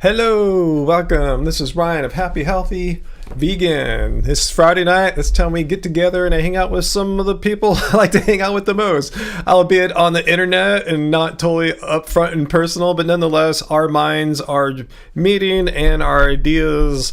Hello, welcome. This is Ryan of Happy Healthy Vegan. It's Friday night. It's time we get together and I hang out with some of the people I like to hang out with the most, albeit on the internet and not totally upfront and personal, but nonetheless, our minds are meeting and our ideas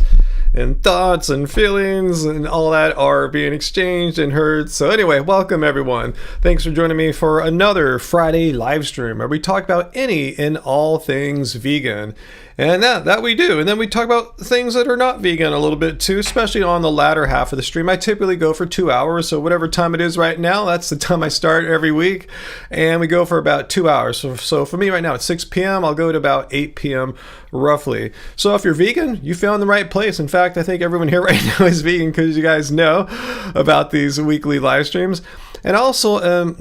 and thoughts and feelings and all that are being exchanged and heard. So anyway, welcome everyone. Thanks for joining me for another Friday live stream where we talk about any and all things vegan. And that we do. And then we talk about things that are not vegan a little bit too, especially on the latter half of the stream. I typically go for 2 hours. So whatever time it is right now, that's the time I start every week. And we go for about 2 hours. So for me right now, it's 6 p.m. I'll go to about 8 p.m. roughly. So if you're vegan, you found the right place. In fact, I think everyone here right now is vegan because you guys know about these weekly live streams. And also,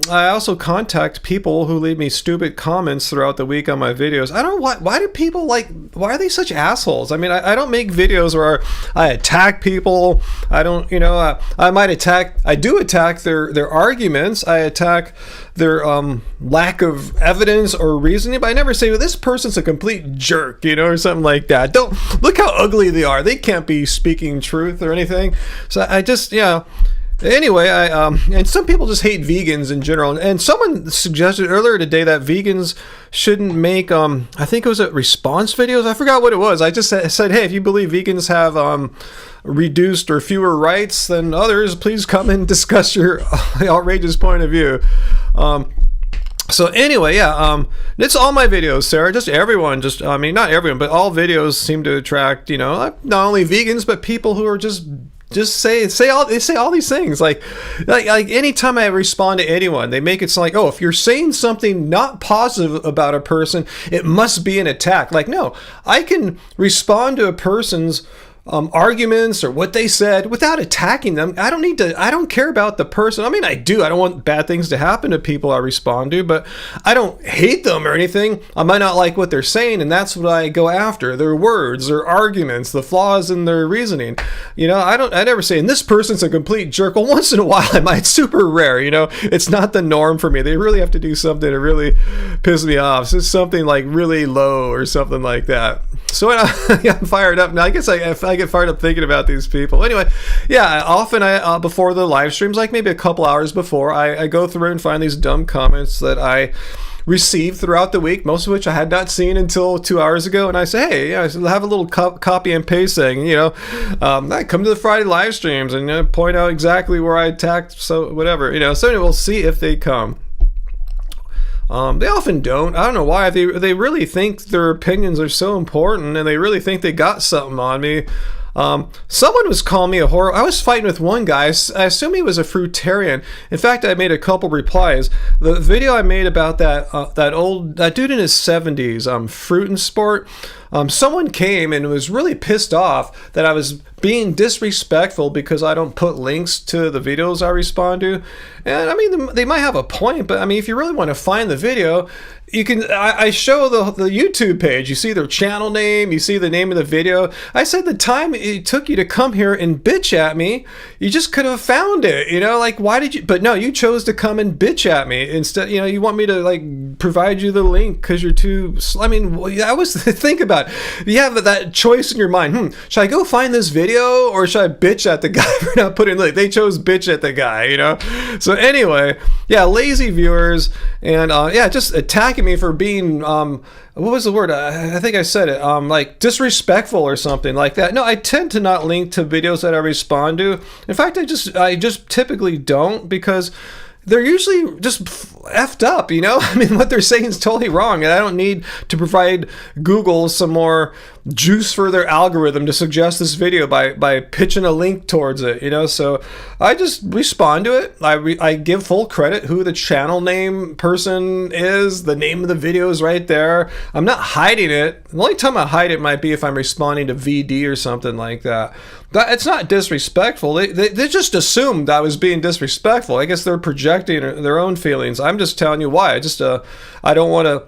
I also contact people who leave me stupid comments throughout the week on my videos. I don't know why do people why are they such assholes? I mean, I don't make videos where I attack people. I don't, I do attack their arguments. I attack their lack of evidence or reasoning, but I never say, well, this person's a complete jerk, or something like that. Don't look how ugly they are. They can't be speaking truth or anything. So I just, Anyway, and some people just hate vegans in general. And someone suggested earlier today that vegans shouldn't make, I think it was response videos. I forgot what it was. I just said, hey, if you believe vegans have reduced or fewer rights than others, please come and discuss your outrageous point of view. So anyway, it's all my videos, Sarah. Just everyone, not everyone, but all videos seem to attract, not only vegans, but people who are just say all these things. Like anytime I respond to anyone, they make it sound like, oh, if you're saying something not positive about a person, it must be an attack. Like, no, I can respond to a person's arguments or what they said without attacking them. I don't care about the person. I mean, I do. I don't want bad things to happen to people I respond to, but I don't hate them or anything. I might not like what they're saying, and that's what I go after. Their words, their arguments, the flaws in their reasoning. I never say, and this person's a complete jerk. Well, once in a while I might. It's super rare, It's not the norm for me. They really have to do something to really piss me off. So it's something like really low or something like that. So I'm fired up now. I guess I get fired up thinking about these people. Anyway, often I before the live streams, like maybe a couple hours before, I go through and find these dumb comments that I received throughout the week, most of which I had not seen until 2 hours ago, and I say, hey, I have a little copy and paste saying, I come to the Friday live streams and point out exactly where I attacked, so whatever, so anyway, we'll see if they come. They often don't. I don't know why. They really think their opinions are so important and they really think they got something on me. Someone was calling me a whore. I was fighting with one guy. I assume he was a fruitarian. In fact, I made a couple replies. The video I made about that dude in his 70s, Fruit and Sport. Someone came and was really pissed off that I was being disrespectful because I don't put links to the videos I respond to. And I mean, they might have a point, but I mean, if you really want to find the video, you can. I show the YouTube page. You see their channel name. You see the name of the video. I said the time it took you to come here and bitch at me, you just could have found it. Like why did you? But no, you chose to come and bitch at me instead. You want me to provide you the link because you're too. I mean, I was think about it. You have that choice in your mind. Should I go find this video or should I bitch at the guy for not putting link? They chose bitch at the guy. So anyway, lazy viewers and just attacking me for being what was the word? I think I said it. Like disrespectful or something like that. No, I tend to not link to videos that I respond to. In fact, I just typically don't because they're usually just effed up, I mean, what they're saying is totally wrong, and I don't need to provide Google some more juice for their algorithm to suggest this video by pitching a link towards it, so I just respond to it. I give full credit who the channel name person is. The name of the video is right there. I'm not hiding it. The only time I hide it might be if I'm responding to VD or something like that. It's not disrespectful. They just assumed I was being disrespectful. I guess they're projecting their own feelings. I'm just telling you why. I don't want to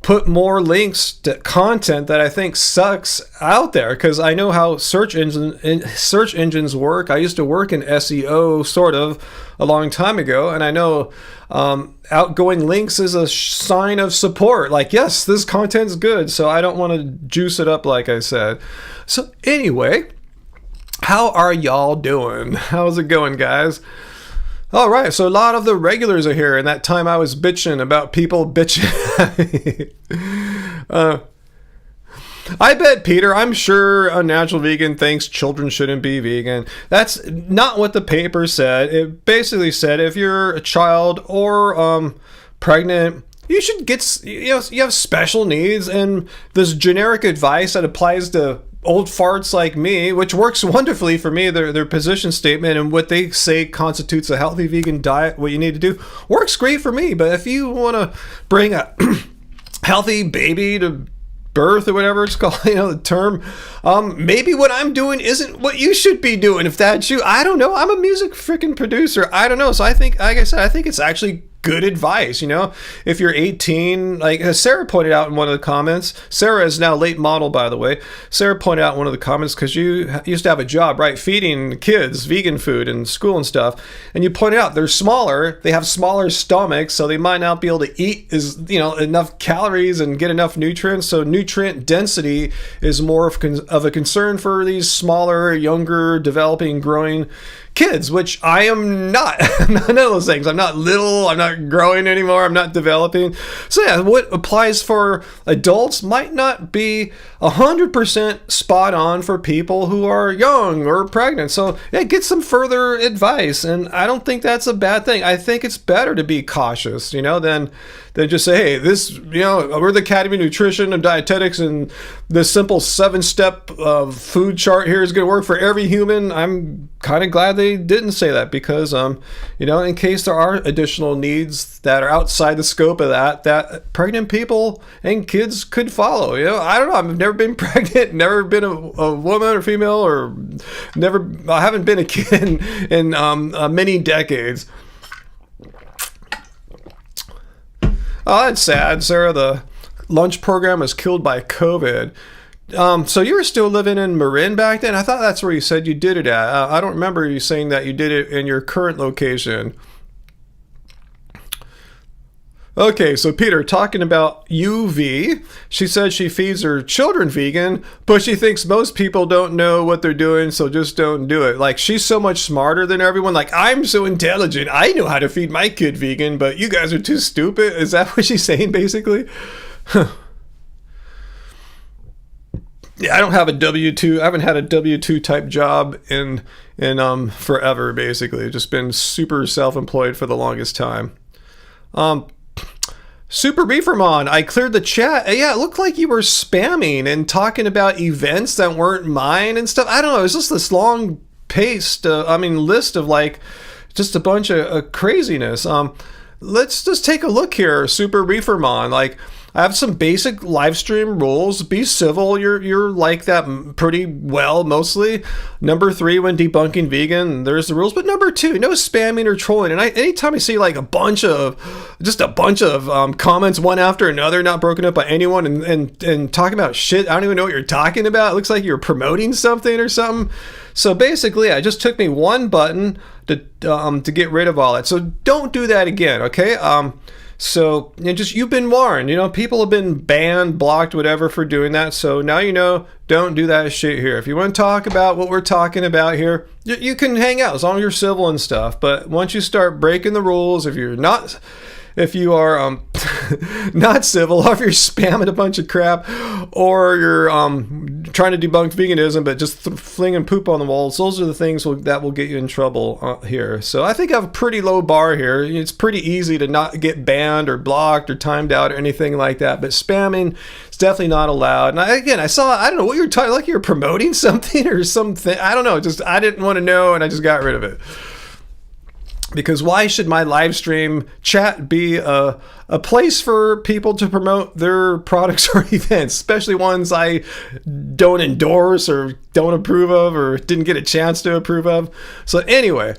put more links to content that I think sucks out there, because I know how search engines work. I used to work in SEO sort of a long time ago, and I know outgoing links is a sign of support. Like, yes, this content's good, so I don't want to juice it up like I said. So anyway, how are y'all doing? How's it going, guys? All right, so a lot of the regulars are here, and that time I was bitching about people bitching at me. I bet, Peter, I'm sure a natural vegan thinks children shouldn't be vegan. That's not what the paper said. It basically said if you're a child or pregnant, you should get, you have special needs, and this generic advice that applies to old farts like me, which works wonderfully for me, their position statement and what they say constitutes a healthy vegan diet, what you need to do, works great for me. But if you want to bring a healthy baby to birth or whatever it's called, the term, maybe what I'm doing isn't what you should be doing. If that's you, I don't know. I'm a music freaking producer. I don't know. So I think, like I said, I think it's actually good advice. If you're 18, like Sarah pointed out in one of the comments, Sarah is now late model, by the way. Sarah pointed out in one of the comments, because you used to have a job, right, feeding kids vegan food in school and stuff, and you pointed out they're smaller, they have smaller stomachs, so they might not be able to eat enough calories and get enough nutrients. So nutrient density is more of a concern for these smaller, younger, developing, growing kids, which I am not. None of those things. I'm not little, I'm not growing anymore, I'm not developing. So yeah, what applies for adults might not be 100% spot on for people who are young or pregnant. So yeah, get some further advice, and I don't think that's a bad thing. I think it's better to be cautious, than just say, hey, this, we're the Academy of Nutrition and Dietetics, and this simple 7-step food chart here is going to work for every human. I'm kind of glad they didn't say that, because, in case there are additional needs that are outside the scope of that pregnant people and kids could follow. I don't know. I've never been pregnant, never been a woman or female, or I haven't been a kid in many decades. Oh, that's sad, Sarah. The lunch program was killed by COVID. So you were still living in Marin back then? I thought that's where you said you did it at. I don't remember you saying that you did it in your current location. Okay, so Peter, talking about UV, she said she feeds her children vegan, but she thinks most people don't know what they're doing, so just don't do it. Like, she's so much smarter than everyone. Like, I'm so intelligent, I know how to feed my kid vegan, but you guys are too stupid. Is that what she's saying, basically? Yeah, I don't have a W-2. I haven't had a W-2 type job in forever, basically. Just been super self-employed for the longest time. Super Beefermon, I cleared the chat. Yeah, it looked like you were spamming and talking about events that weren't mine and stuff. I don't know. It's just this long list of like just a bunch of craziness. Let's just take a look here, Super Beefermon. Like, I have some basic Livestream rules. Be civil. You're like that pretty well, mostly. Number 3, when debunking vegan, there's the rules. But number 2, no spamming or trolling. And anytime I see like a bunch of comments one after another, not broken up by anyone, and talking about shit, I don't even know what you're talking about. It looks like you're promoting something or something. So basically, it just took me one button to get rid of all that. So don't do that again, okay? So you've been warned. People have been banned, blocked, whatever for doing that. So now don't do that shit here. If you want to talk about what we're talking about here, you can hang out as long as you're civil and stuff. But once you start breaking the rules, if you are not civil, or if you're spamming a bunch of crap, or you're trying to debunk veganism but just flinging poop on the walls, those are the things that will get you in trouble here. So I think I have a pretty low bar here. It's pretty easy to not get banned or blocked or timed out or anything like that, but spamming is definitely not allowed. And I don't know what you were talking, like you were promoting something or something. I don't know, I didn't want to know, and I just got rid of it. Because why should my live stream chat be a place for people to promote their products or events, especially ones I don't endorse or don't approve of or didn't get a chance to approve of? So anyway,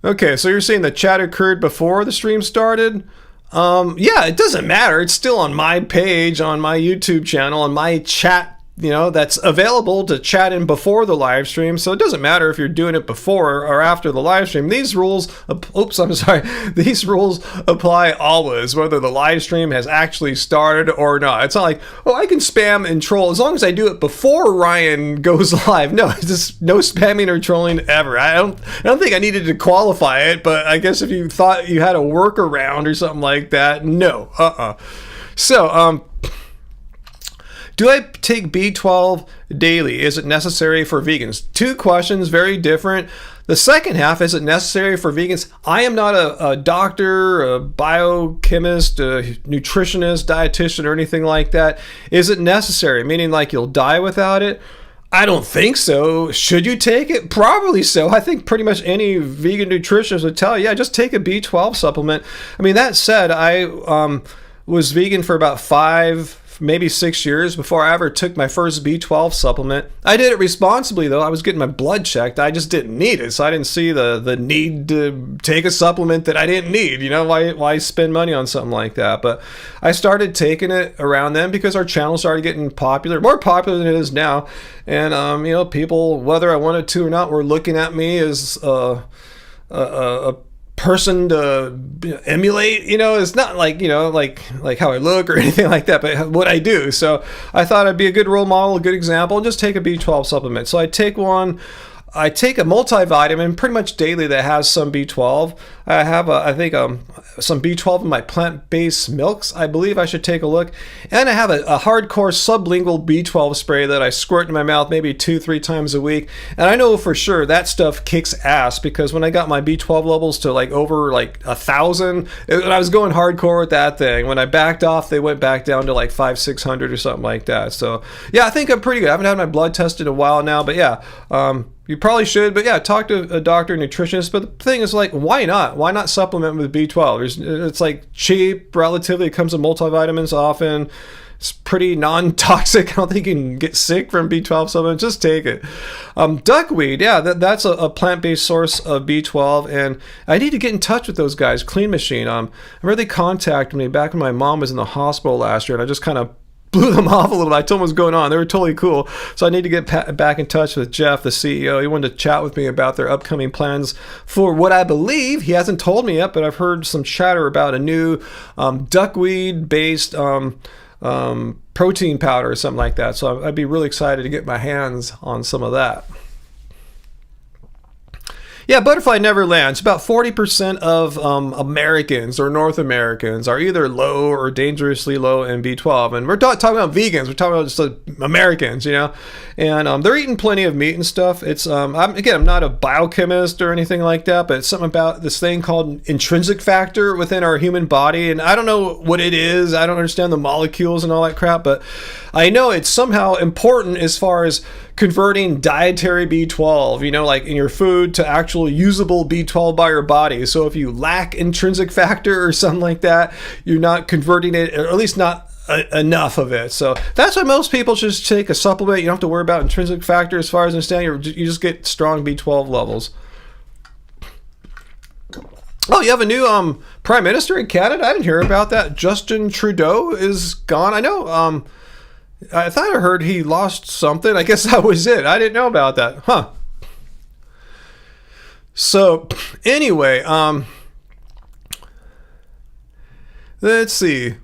Okay, so you're saying the chat occurred before the stream started? Yeah, it doesn't matter. It's still on my page, on my YouTube channel, on my chat, that's available to chat in before the live stream. So it doesn't matter if you're doing it before or after the live stream. These rules, these rules apply always, whether the live stream has actually started or not. It's not like, I can spam and troll as long as I do it before Ryan goes live. No, it's just no spamming or trolling ever. I don't think I needed to qualify it, but I guess if you thought you had a workaround or something like that, no. So, do I take B12 daily? Is it necessary for vegans? Two questions, very different. The second half, is it necessary for vegans? I am not a doctor, a biochemist, a nutritionist, dietitian, or anything like that. Is it necessary? Meaning like you'll die without it? I don't think so. Should you take it? Probably so. I think pretty much any vegan nutritionist would tell you, yeah, just take a B12 supplement. I mean, that said, I was vegan for about 5, maybe 6 years before I ever took my first B12 supplement. I did it responsibly, though. I was getting my blood checked. I just didn't need it, so I didn't see the need to take a supplement that I didn't need. Why spend money on something like that? But I started taking it around then because our channel started getting popular, more popular than it is now. And people, whether I wanted to or not, were looking at me as a person to emulate. It's not like like how I look or anything like that, but what I do. So I thought I'd be a good role model, a good example, and just take a B12 supplement. So I take a multivitamin pretty much daily that has some B12. I have some B12 in my plant-based milks. I believe I should take a look. And I have a hardcore sublingual B12 spray that I squirt in my mouth maybe 2-3 times a week. And I know for sure that stuff kicks ass, because when I got my B12 levels to over 1,000, I was going hardcore with that thing. When I backed off, they went back down to 500-600 or something like that. So yeah, I think I'm pretty good. I haven't had my blood tested in a while now, but yeah, you probably should, but yeah, talk to a doctor, nutritionist. But the thing is, why not? Why not supplement with B12? It's cheap, relatively. It comes with multivitamins often. It's pretty non-toxic. I don't think you can get sick from B12 supplements. Just take it. Duckweed, yeah, that's a plant-based source of B12, and I need to get in touch with those guys. Clean Machine. I remember they contacted me back when my mom was in the hospital last year, and I just kind of blew them off a little bit. I told them what's going on. They were totally cool. So I need to get back in touch with Jeff, the CEO. He wanted to chat with me about their upcoming plans for what I believe, he hasn't told me yet, but I've heard some chatter about a new duckweed-based protein powder or something like that. So I'd be really excited to get my hands on some of that. Yeah, Butterfly Never Lands. About 40% of Americans or North Americans are either low or dangerously low in B12. And we're talking about vegans. We're talking about just Americans, And they're eating plenty of meat and stuff. It's I'm not a biochemist or anything like that, but it's something about this thing called intrinsic factor within our human body. And I don't know what it is. I don't understand the molecules and all that crap, but I know it's somehow important as far as converting dietary B12, like in your food, to actual usable B12 by your body. So if you lack intrinsic factor or something like that, you're not converting it, or at least not enough of it. So that's why most people just take a supplement. You don't have to worry about intrinsic factor. As far as I understand, you just get strong B12 levels. Oh, you have a new prime minister in Canada? I didn't hear about that. Justin Trudeau is gone. I know. I thought I heard he lost something. I guess that was it. I didn't know about that. Huh. So, anyway, let's see.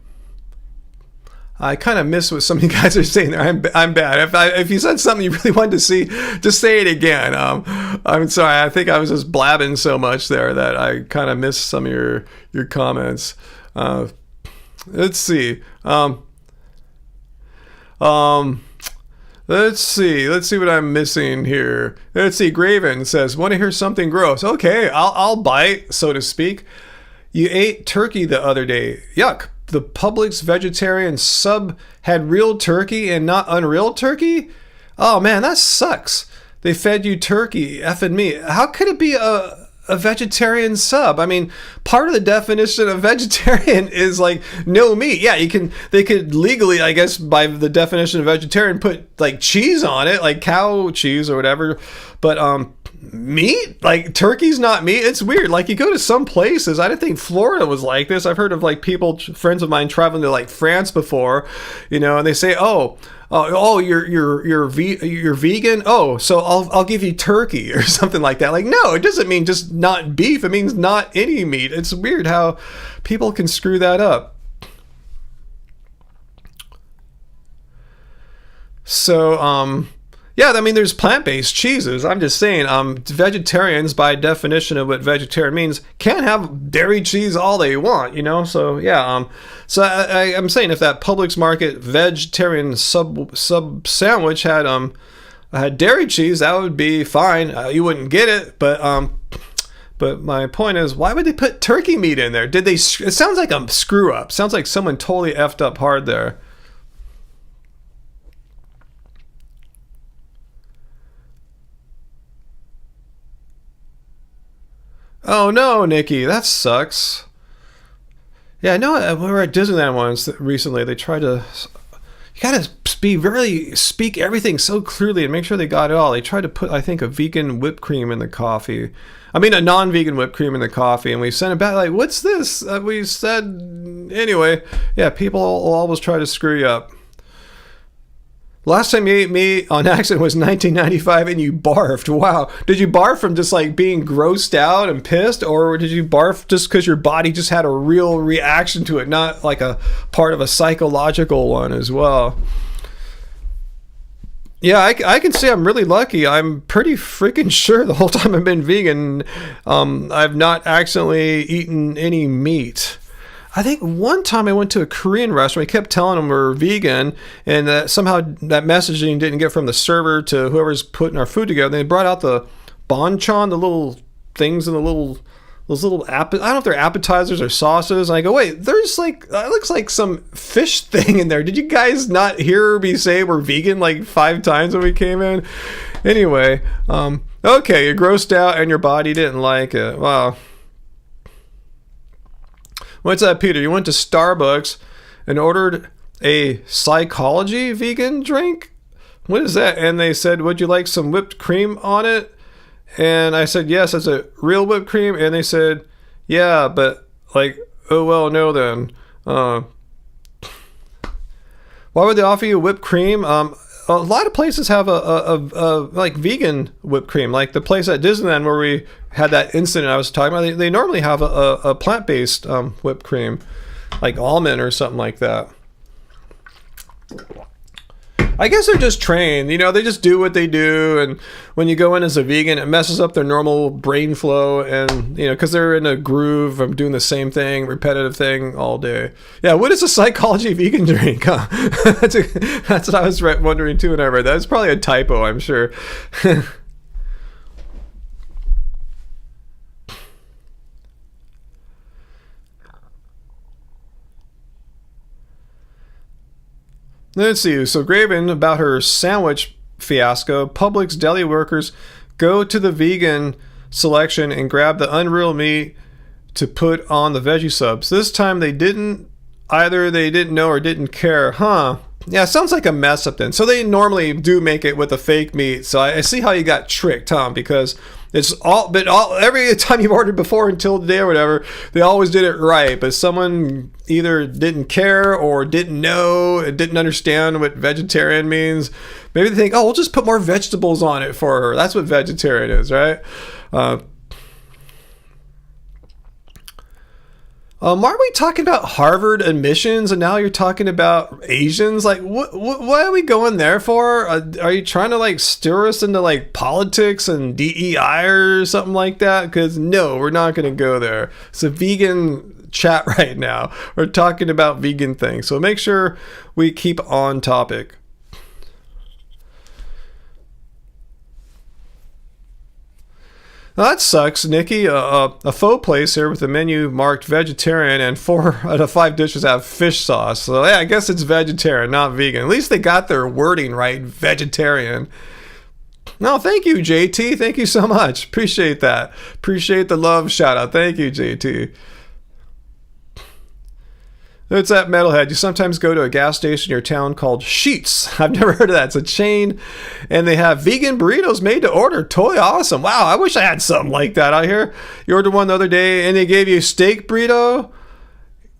I kind of missed what some of you guys are saying there. I'm bad. If you said something you really wanted to see, just say it again. I'm sorry. I think I was just blabbing so much there that I kind of missed some of your comments. Let's see. Let's see what I'm missing here. Let's see. Graven says, want to hear something gross? Okay, I'll bite, so to speak. You ate turkey the other day. Yuck. The Publix vegetarian sub had real turkey and not unreal turkey? Oh man, that sucks. They fed you turkey, effing me. How could it be a vegetarian sub? I mean, part of the definition of vegetarian is no meat. Yeah, they could legally, I guess, by the definition of vegetarian, put cheese on it, like cow cheese or whatever. But meat? Like, turkey's not meat? It's weird. Like, you go to some places, I didn't think Florida was like this. I've heard of like people, friends of mine traveling to like France before, you know, and they say, you're vegan. Oh, so I'll give you turkey or something like that. Like, no, it doesn't mean just not beef. It means not any meat. It's weird how people can screw that up. So, yeah, I mean, there's plant-based cheeses. I'm just saying, vegetarians, by definition of what vegetarian means, can have dairy cheese all they want, you know? So, yeah, so I'm saying if that Publix market vegetarian sub sandwich had dairy cheese, that would be fine. You wouldn't get it, but my point is, why would they put turkey meat in there? It sounds like a screw-up. Sounds like someone totally effed up hard there. Oh no, Nikki, that sucks. Yeah, I know. We were at Disneyland once recently. They tried to. You gotta speak everything so clearly and make sure they got it all. They tried to put, I think, a vegan whipped cream in the coffee. I mean, a non-vegan whipped cream in the coffee, and we sent it back like, "What's this?" We said, anyway. Yeah, people will always try to screw you up. Last time you ate meat on accident was 1995 and you barfed. Wow. Did you barf from just like being grossed out and pissed, or did you barf just because your body just had a real reaction to it, not like a part of a psychological one as well? Yeah, I can say I'm really lucky. I'm pretty freaking sure the whole time I've been vegan, I've not accidentally eaten any meat. I think one time I went to a Korean restaurant. We kept telling them we're vegan, and that somehow that messaging didn't get from the server to whoever's putting our food together. They brought out the banchan, the little things in those little I don't know if they're appetizers or sauces. And I go, wait, there's like, it looks like some fish thing in there. Did you guys not hear me say we're vegan like 5 times when we came in? Anyway, okay, you're grossed out and your body didn't like it. Wow. What's that, Peter? You went to Starbucks and ordered a psychology vegan drink? What is that? And they said, would you like some whipped cream on it? And I said, yes, it's a real whipped cream. And they said, yeah, but like, oh, well, no, then. Why would they offer you whipped cream? A lot of places have a like vegan whipped cream, like the place at Disneyland where we had that incident I was talking about. They normally have a plant-based whipped cream, like almond or something like that. I guess they're just trained, you know, they just do what they do, and when you go in as a vegan, it messes up their normal brain flow, and, you know, because they're in a groove of doing the same thing, repetitive thing all day. Yeah, what is a psychology vegan drink, huh? That's what I was wondering too when I read that. It's probably a typo, I'm sure. Let's see. So Graven, about her sandwich fiasco, Publix deli workers go to the vegan selection and grab the unreal meat to put on the veggie subs. This time they didn't know or didn't care. Huh. Yeah, sounds like a mess up then. So they normally do make it with a fake meat. So I see how you got tricked, huh? Because it's every time you've ordered before until today or whatever, they always did it right. But someone either didn't care or didn't know, didn't understand what vegetarian means. Maybe they think, oh, we'll just put more vegetables on it for her. That's what vegetarian is, right? Aren't we talking about Harvard admissions and now you're talking about Asians? Like, what are we going there for? Are you trying to like stir us into like politics and DEI or something like that? Because no, we're not going to go there. It's a vegan chat right now. We're talking about vegan things. So make sure we keep on topic. Well, that sucks, Nikki. A faux place here with the menu marked vegetarian and 4 out of 5 dishes have fish sauce. So yeah, I guess it's vegetarian, not vegan. At least they got their wording right, vegetarian. No, thank you, JT. Thank you so much. Appreciate that. Appreciate the love shout out. Thank you, JT. It's that metalhead. You sometimes go to a gas station in your town called Sheetz. I've never heard of that. It's a chain, and they have vegan burritos made to order. Totally awesome. Wow, I wish I had something like that out here. You ordered one the other day, and they gave you a steak burrito.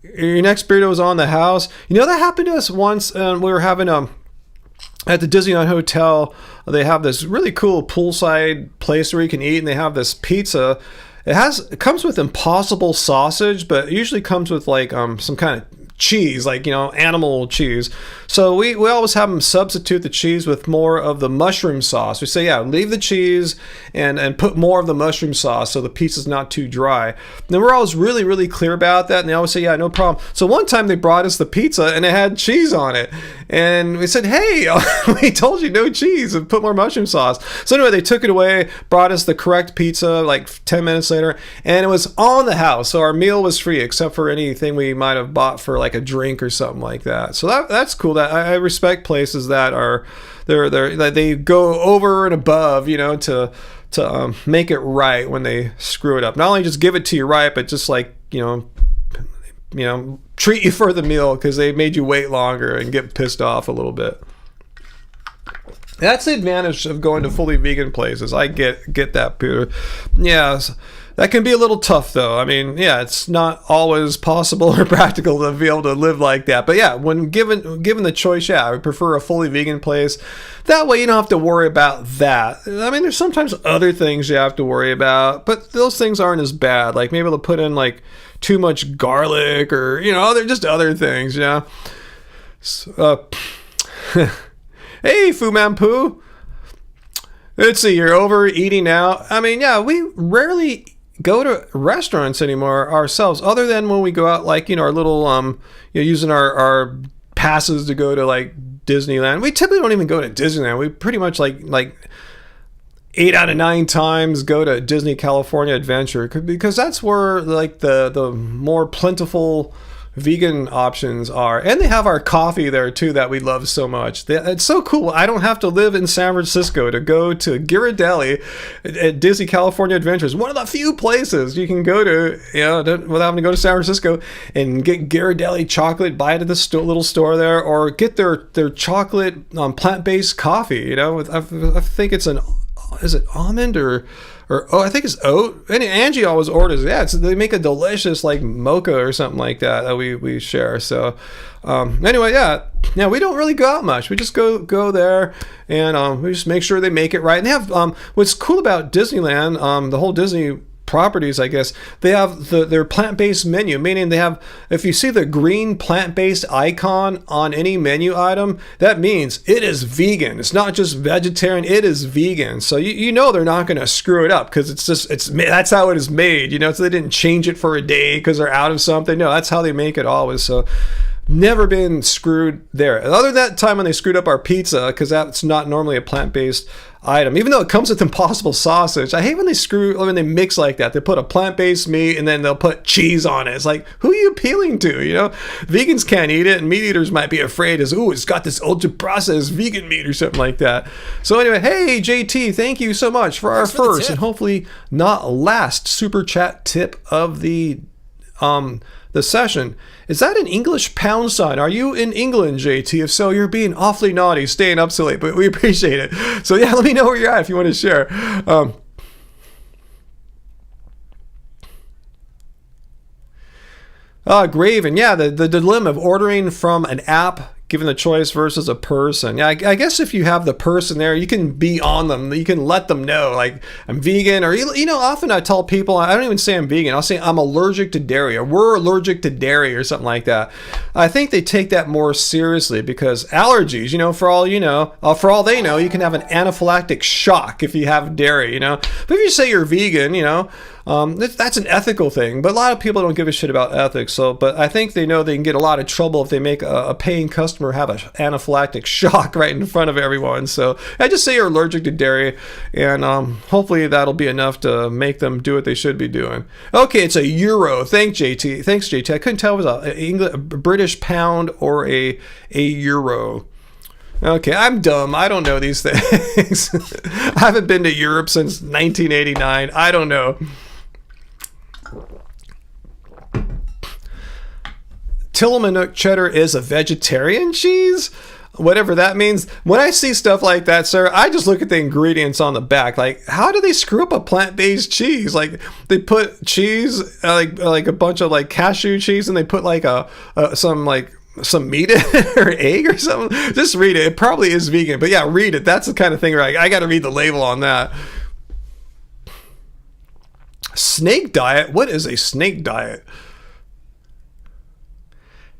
Your next burrito was on the house. You know, that happened to us once, and we were having at the Disneyland Hotel. They have this really cool poolside place where you can eat, and they have this pizza. It comes with Impossible sausage, but it usually comes with like some kind of cheese, like, you know, animal cheese. So we always have them substitute the cheese with more of the mushroom sauce. We say, yeah, leave the cheese and put more of the mushroom sauce so the pizza's not too dry. And then we're always really, really clear about that, and they always say, yeah, no problem. So one time they brought us the pizza and it had cheese on it, and we said, hey, we told you no cheese and put more mushroom sauce. So anyway, they took it away, brought us the correct pizza like 10 minutes later, and it was on the house. So our meal was free except for anything we might have bought for like a drink or something like that. So that's cool. That I respect places that are they go over and above, you know, to make it right when they screw it up. Not only just give it to you right, but just like, you know, treat you for the meal because they made you wait longer and get pissed off a little bit. That's the advantage of going to fully vegan places. I get that, Peter. Yeah, that can be a little tough, though. I mean, yeah, it's not always possible or practical to be able to live like that. But yeah, when given the choice, yeah, I would prefer a fully vegan place. That way you don't have to worry about that. I mean, there's sometimes other things you have to worry about, but those things aren't as bad. Like maybe they'll put in like too much garlic or, you know, they're just other things, you know. So, hey, Fu Man Poo. Let's see, you're overeating now. I mean, yeah, we rarely go to restaurants anymore ourselves, other than when we go out, like, you know, our little, you know, using our passes to go to like Disneyland. We typically don't even go to Disneyland. We pretty much like 8 out of 9 times go to Disney California Adventure because that's where like the more plentiful vegan options are, and they have our coffee there too that we love so much. It's so cool. I don't have to live in San Francisco to go to Ghirardelli at Disney California Adventures. One of the few places you can go to, you know, without having to go to San Francisco and get Ghirardelli chocolate, buy it at the little store there, or get their chocolate plant-based coffee. You know, I think it's is it almond or I think it's oat. And Angie always orders. Yeah, they make a delicious like mocha or something like that we share. So anyway, yeah, we don't really go out much. We just go there and we just make sure they make it right. And they have what's cool about Disneyland, the whole Disney properties, I guess, they have their plant-based menu, meaning they have, if you see the green plant-based icon on any menu item, that means it is vegan. It's not just vegetarian, it is vegan. So you know they're not going to screw it up because that's how it is made, you know. So they didn't change it for a day because they're out of something. No, that's how they make it always. So never been screwed there. Other than that time when they screwed up our pizza, because that's not normally a plant-based item, even though it comes with Impossible sausage. I hate when they mix like that. They put a plant-based meat and then they'll put cheese on it. It's like, who are you appealing to? You know, vegans can't eat it, and meat eaters might be afraid it's got this ultra-processed vegan meat or something like that. So anyway, hey JT, thank you so much for our first and hopefully not last super chat tip of the session. Is that an English pound sign? Are you in England, JT? If so, you're being awfully naughty, staying up so late, but we appreciate it. So yeah, let me know where you're at if you want to share. Graven, yeah, the dilemma of ordering from an app, given the choice versus a person. Yeah, I guess if you have the person there, you can be on them. You can let them know, like, I'm vegan, or, you know, often I tell people, I don't even say I'm vegan. I'll say I'm allergic to dairy, or we're allergic to dairy, or something like that. I think they take that more seriously because allergies, you know, for all they know, you can have an anaphylactic shock if you have dairy, you know. But if you say you're vegan, you know, that's an ethical thing, but a lot of people don't give a shit about ethics. So, but I think they know they can get a lot of trouble if they make a paying customer have an anaphylactic shock right in front of everyone. So I just say you're allergic to dairy, and hopefully that'll be enough to make them do what they should be doing. Okay, it's a euro. Thanks, JT. I couldn't tell if it was a British pound or a euro. Okay, I'm dumb. I don't know these things. I haven't been to Europe since 1989. I don't know. Tillamook cheddar is a vegetarian cheese, whatever that means. When I see stuff like that, sir, I just look at the ingredients on the back. Like, how do they screw up a plant-based cheese? Like, they put cheese, like a bunch of like cashew cheese, and they put like some meat in it or egg or something. Just read it. It probably is vegan, but yeah, read it. That's the kind of thing where I got to read the label on that. Snake diet? What is a snake diet?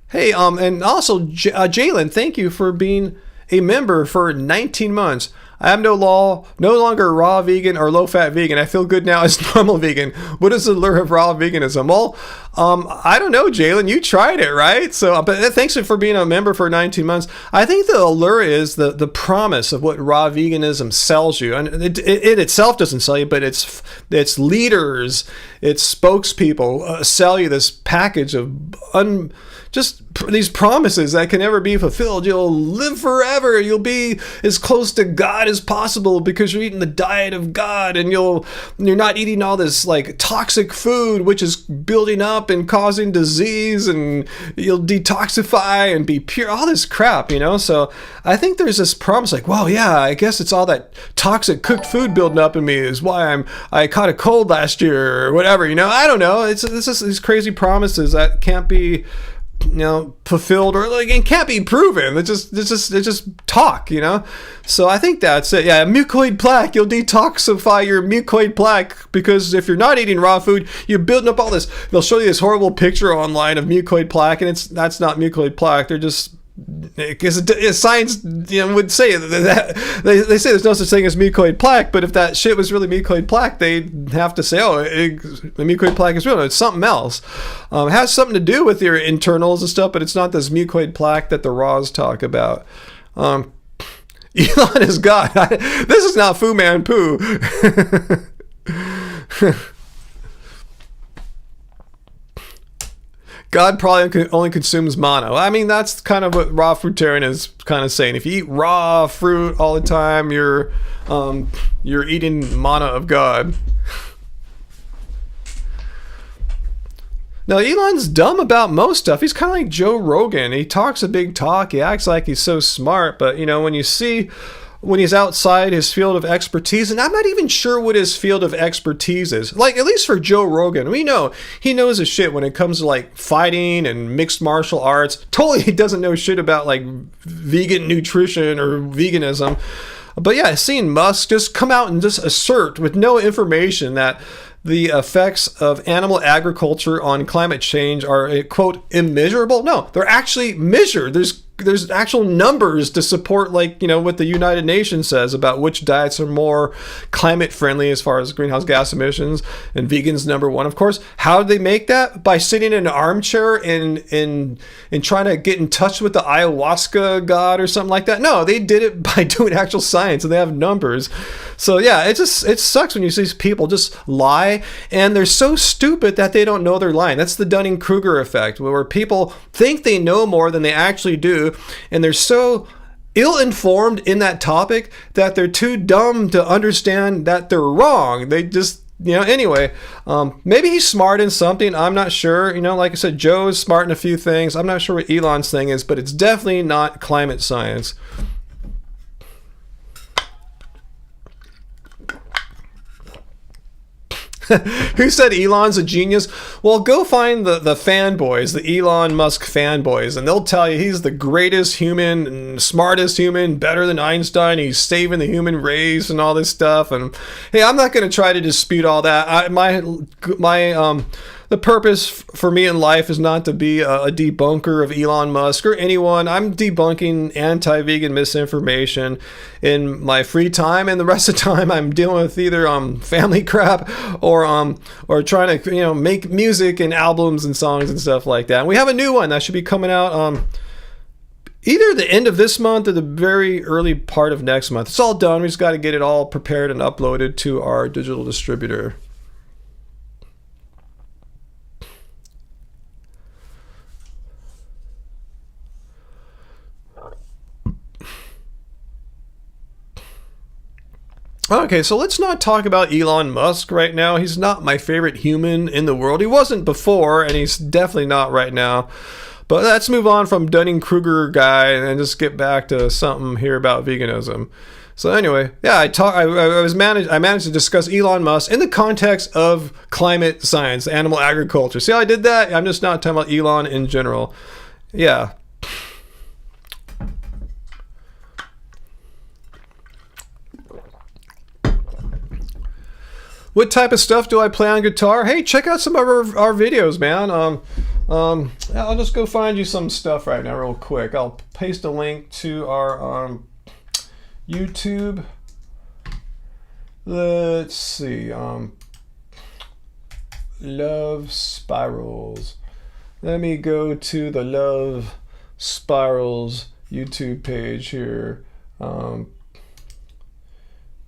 Hey, and also, Jalen, thank you for being a member for 19 months. I am no longer raw vegan or low-fat vegan. I feel good now as normal vegan. What is the allure of raw veganism? Well, I don't know, Jalen. You tried it, right? So, but thanks for being a member for 19 months. I think the allure is the promise of what raw veganism sells you. And it itself doesn't sell you, but its leaders, its spokespeople sell you this package of just these promises that can never be fulfilled. You'll live forever. You'll be as close to God as possible because you're eating the diet of God, and you're not eating all this like toxic food, which is building up and causing disease, and you'll detoxify and be pure. All this crap, So I think there's this promise like, well, yeah, I guess it's all that toxic cooked food building up in me is why I caught a cold last year or whatever. I don't know. It's just these crazy promises that can't be fulfilled, or like it can't be proven. It's just talk, So I think that's it. Yeah, mucoid plaque. You'll detoxify your mucoid plaque because if you're not eating raw food, you're building up all this. They'll show you this horrible picture online of mucoid plaque, and that's not mucoid plaque. They're just, because science would say that they say there's no such thing as mucoid plaque, but if that shit was really mucoid plaque, they'd have to say, the mucoid plaque is real. No, it's something else. It has something to do with your internals and stuff, but it's not this mucoid plaque that the raws talk about. Elon is God. This is not Fu Manchu. God probably only consumes mana. I mean, that's kind of what raw fruitarian is kind of saying. If you eat raw fruit all the time, you're eating mana of God. Now, Elon's dumb about most stuff. He's kind of like Joe Rogan. He talks a big talk. He acts like he's so smart. But, when he's outside his field of expertise, and I'm not even sure what his field of expertise is. Like, at least for Joe Rogan, we know he knows his shit when it comes to like fighting and mixed martial arts. Totally, he doesn't know shit about like vegan nutrition or veganism. But yeah, seeing Musk just come out and just assert with no information that the effects of animal agriculture on climate change are, quote, immeasurable. No, they're actually measured. There's actual numbers to support, like, what the United Nations says about which diets are more climate friendly as far as greenhouse gas emissions, and vegans number one, of course. How did they make that? By sitting in an armchair and trying to get in touch with the ayahuasca god or something like that? No, they did it by doing actual science, and they have numbers. So yeah, it sucks when you see people just lie, and they're so stupid that they don't know they're lying. That's the Dunning-Kruger effect, where people think they know more than they actually do, and they're so ill-informed in that topic that they're too dumb to understand that they're wrong. They just, anyway, maybe he's smart in something. I'm not sure. Like I said, Joe's smart in a few things. I'm not sure what Elon's thing is, but it's definitely not climate science. Who said Elon's a genius? Well, go find the fanboys, the Elon Musk fanboys, and they'll tell you he's the greatest human, smartest human, better than Einstein. He's saving the human race and all this stuff. And hey, I'm not going to try to dispute all that. The purpose for me in life is not to be a debunker of Elon Musk or anyone. I'm debunking anti-vegan misinformation in my free time, and the rest of the time I'm dealing with either family crap or trying to make music and albums and songs and stuff like that. And we have a new one that should be coming out either the end of this month or the very early part of next month. It's all done. We just got to get it all prepared and uploaded to our digital distributor. Okay, so let's not talk about Elon Musk right now. He's not my favorite human in the world. He wasn't before, and he's definitely not right now. But let's move on from Dunning-Kruger guy and just get back to something here about veganism. So anyway, yeah, I managed to discuss Elon Musk in the context of climate science, animal agriculture. See how I did that? I'm just not talking about Elon in general. Yeah. What type of stuff do I play on guitar? Hey, check out some of our videos, man. I'll just go find you some stuff right now real quick. I'll paste a link to our YouTube. Let's see. Love Spirals. Let me go to the Love Spirals YouTube page here.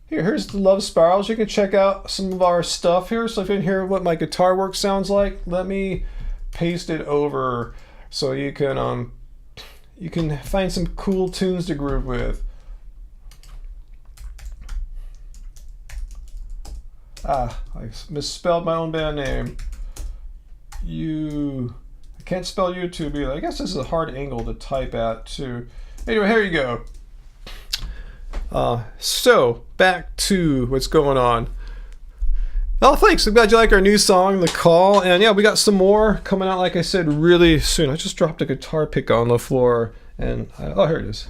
Here's the Love Spirals. You can check out some of our stuff here. So if you can hear what my guitar work sounds like, let me paste it over so you can find some cool tunes to groove with. I misspelled my own band name. I can't spell YouTube either. I guess this is a hard angle to type at too. Anyway, here you go. So back to what's going on. Oh, thanks. I'm glad you like our new song, The Call. And yeah, we got some more coming out, like I said, really soon. I just dropped a guitar pick on the floor and oh, here it is.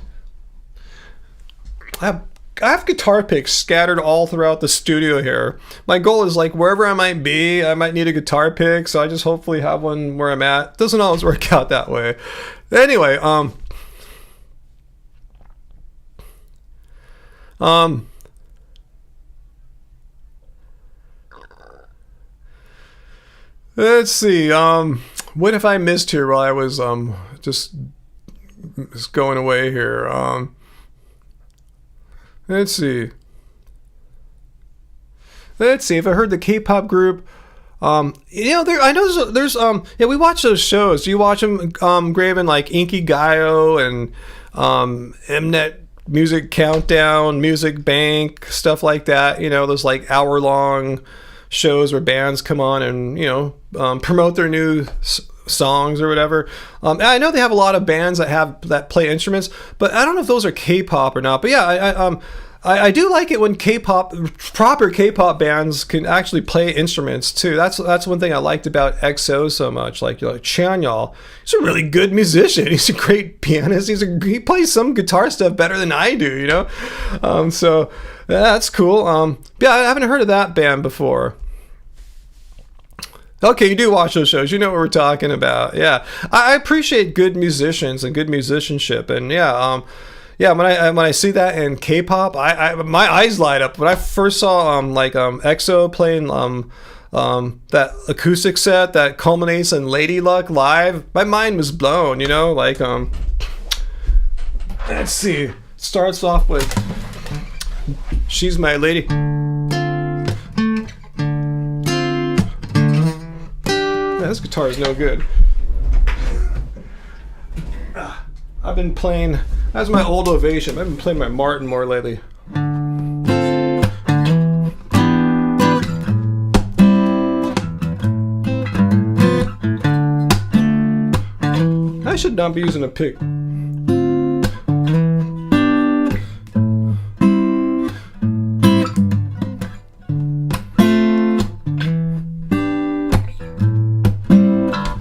I have guitar picks scattered all throughout the studio here. My goal is, like, wherever I might be, I might need a guitar pick, so I just hopefully have one where I'm at. Doesn't always work out that way. Anyway, let's see. What have I missed here while I was just going away here? Let's see. If I heard the K-pop group, I know there's we watch those shows. Do you watch them, Graven, like Inky Gaio and Mnet Music Countdown, Music Bank, stuff like that? You know, those like hour-long shows where bands come on and promote their new songs or whatever. I know they have a lot of bands that play instruments, but I don't know if those are K-pop or not. But yeah, I do like it when proper K-pop bands can actually play instruments too. That's one thing I liked about EXO so much. Like Chanyeol, he's a really good musician. He's a great pianist. He plays some guitar stuff better than I do, you know. So yeah, that's cool. Yeah, I haven't heard of that band before. Okay, you do watch those shows. You know what we're talking about. Yeah, I appreciate good musicians and good musicianship, and when I see that in K-pop, my eyes light up. When I first saw EXO playing that acoustic set that culminates in Lady Luck live, my mind was blown. You know, like let's see, it starts off with "She's My Lady." This guitar is no good. I've been playing, that's my old Ovation. I've been playing my Martin more lately. I should not be using a pick.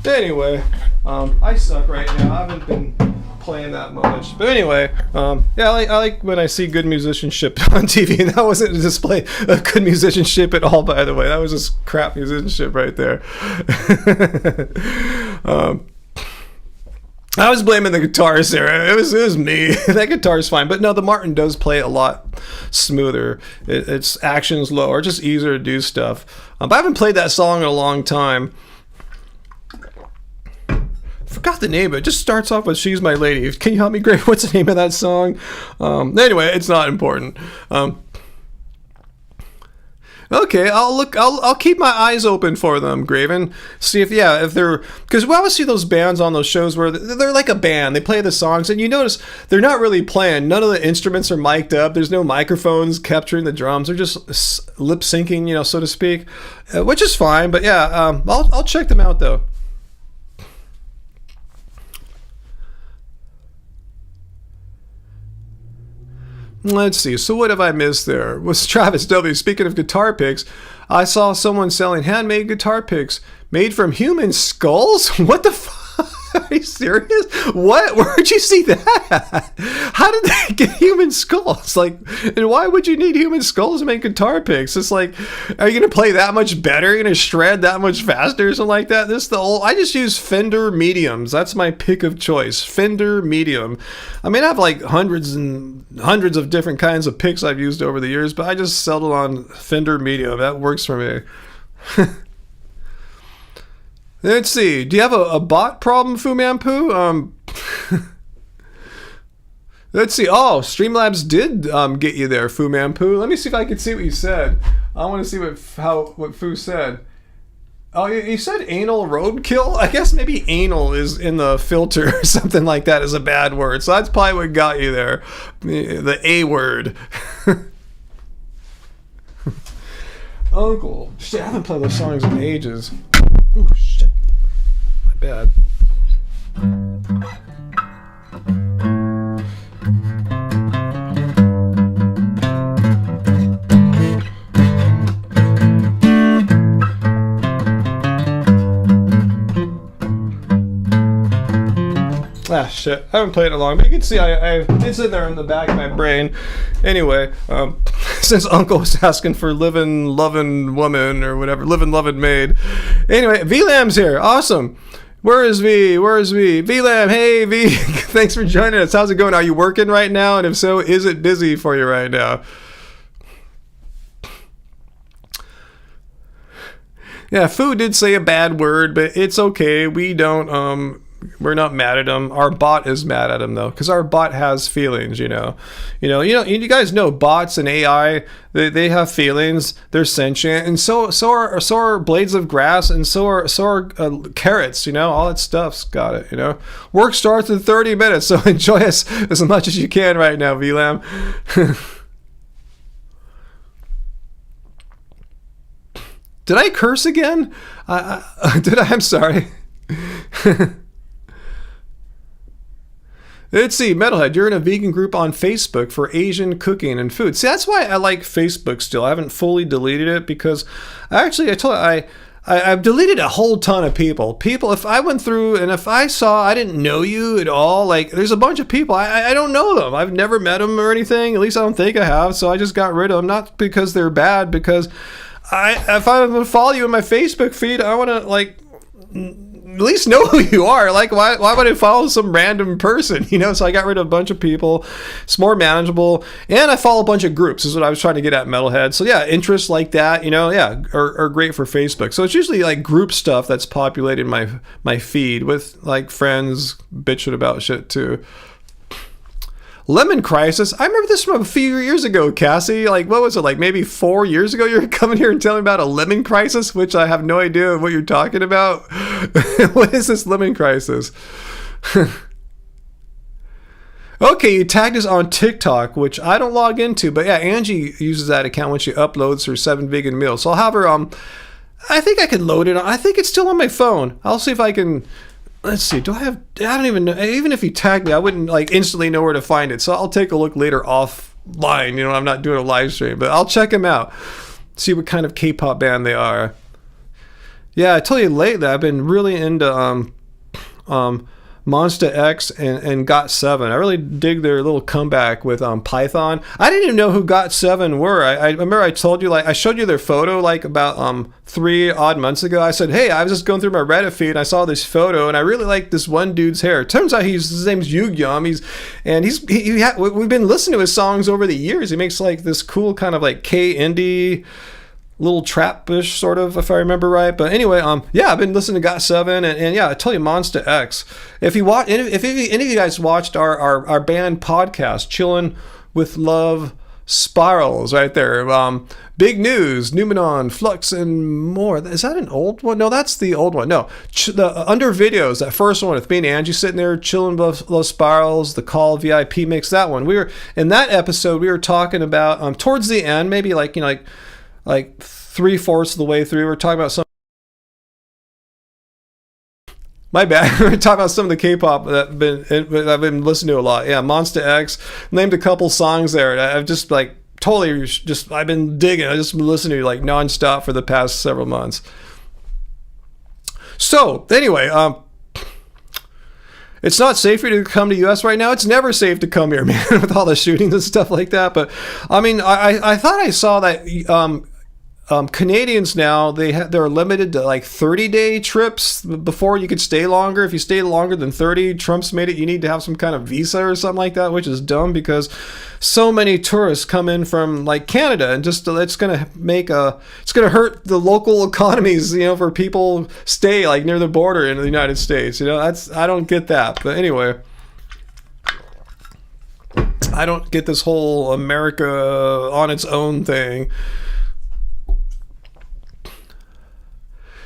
Anyway, I suck right now. I haven't been playing that much. But anyway, yeah, I like when I see good musicianship on TV. And that wasn't a display of good musicianship at all, by the way. That was just crap musicianship right there. I was blaming the guitarist there. It was me. That guitar's fine. But no, the Martin does play a lot smoother. Its action's lower, just easier to do stuff. But I haven't played that song in a long time. Forgot the name, but it just starts off with "She's My Lady." Can you help me, Greg? What's the name of that song? Anyway, it's not important. Okay, I'll keep my eyes open for them, Graven. See if they're, because we always see those bands on those shows where they're like a band. They play the songs, and you notice they're not really playing. None of the instruments are mic'd up. There's no microphones capturing the drums. They're just lip syncing, so to speak, which is fine. But yeah, I'll check them out though. Let's see. So what have I missed there? Was Travis W. Speaking of guitar picks, I saw someone selling handmade guitar picks made from human skulls. What the fuck? Are you serious? What? Where'd you see that? How did they get human skulls? Like, and why would you need human skulls to make guitar picks? It's like, are you gonna play that much better? Are you gonna shred that much faster or something like that? I just use Fender mediums. That's my pick of choice. Fender medium. I mean, I have like hundreds and hundreds of different kinds of picks I've used over the years, but I just settled on Fender medium. That works for me. Let's see. Do you have a bot problem, Fu Manpu? Let's see. Oh, Streamlabs did get you there, Fu Manpu. Let me see if I can see what you said. I want to see what Fu said. Oh, you said anal roadkill? I guess maybe anal is in the filter or something like that is a bad word. So that's probably what got you there. The A word. Uncle. Shit, I haven't played those songs in ages. Ooh, shit. My bad. Ah, shit. I haven't played it long, but you can see it's in there in the back of my brain. Anyway, since Uncle was asking for living, loving woman or whatever, living, loving maid. Anyway, VLam's here. Awesome. Where is V? VLam, hey V. Thanks for joining us. How's it going? Are you working right now? And if so, is it busy for you right now? Yeah, Fu did say a bad word, but it's okay. We don't, we're not mad at him. Our bot is mad at him though, because our bot has feelings. You guys know bots and AI. They have feelings. They're sentient, and so are blades of grass, and so are carrots. All that stuff's got it. Work starts in 30 minutes, so enjoy us as much as you can right now, VLam. Did I curse again? Did I? I'm sorry. Let's see, Metalhead, you're in a vegan group on Facebook for Asian cooking and food. See, that's why I like Facebook still. I haven't fully deleted it because I've deleted a whole ton of people. If I went through and if I saw I didn't know you at all, like there's a bunch of people, I don't know them. I've never met them or anything. At least I don't think I have. So I just got rid of them, not because they're bad, because if I would follow you in my Facebook feed, I want to at least know who you are. Like, why would I follow some random person? So I got rid of a bunch of people. It's more manageable, and I follow a bunch of groups. Is what I was trying to get at, Metalhead. So yeah, interests like that, are great for Facebook. So it's usually like group stuff that's populated my feed with like friends bitching about shit too. Lemon Crisis. I remember this from a few years ago, Cassie. Like, what was it? Like maybe 4 years ago, you were coming here and telling me about a lemon crisis, which I have no idea what you're talking about. What is this lemon crisis? Okay, you tagged us on TikTok, which I don't log into, but yeah, Angie uses that account when she uploads her 7 vegan meals. So I'll have her, I think I can load it. I think it's still on my phone. I'll see if I can. Let's see, I don't even know. Even if you tag me, I wouldn't like instantly know where to find it. So I'll take a look later offline. I'm not doing a live stream, but I'll check them out. See what kind of K-pop band they are. Yeah, I told you lately, I've been really into Monsta X and GOT7. I really dig their little comeback with Python. I didn't even know who GOT7 were. I remember I told you, like, I showed you their photo like about 3 odd months ago. I said, hey, I was just going through my Reddit feed and I saw this photo and I really like this one dude's hair. It turns out his name's Yugyum. We've been listening to his songs over the years. He makes like this cool kind of like K-indie little trap-ish sort of, if I remember right. But anyway, yeah, I've been listening to GOT7 and yeah, I tell you, Monsta X. If any of you guys watched our band podcast, Chillin' with Love Spirals, right there. Big News, Numenon, Flux, and more. Is that an old one? No, that's the old one. No, the Under Videos, that first one with me and Angie sitting there chilling with Love Spirals, the Call VIP mix, that one. We were in that episode. We were talking about towards the end, maybe like 3/4 of the way through, we're talking about some. My bad. We're talking about some of the K-pop that I've been listening to a lot. Yeah, Monsta X. Named a couple songs there. I've just like totally just I've been digging. I just been listening to like nonstop for the past several months. So anyway, it's not safe for you to come to U.S. right now. It's never safe to come here, man, with all the shootings and stuff like that. But I mean, I thought I saw that Canadians now they're limited to like 30-day trips before you could stay longer. If you stay longer than 30, Trump's made it you need to have some kind of visa or something like that, which is dumb because so many tourists come in from like Canada, and just it's gonna hurt the local economies, for people stay like near the border in the United States. I don't get that. But anyway, I don't get this whole America on its own thing.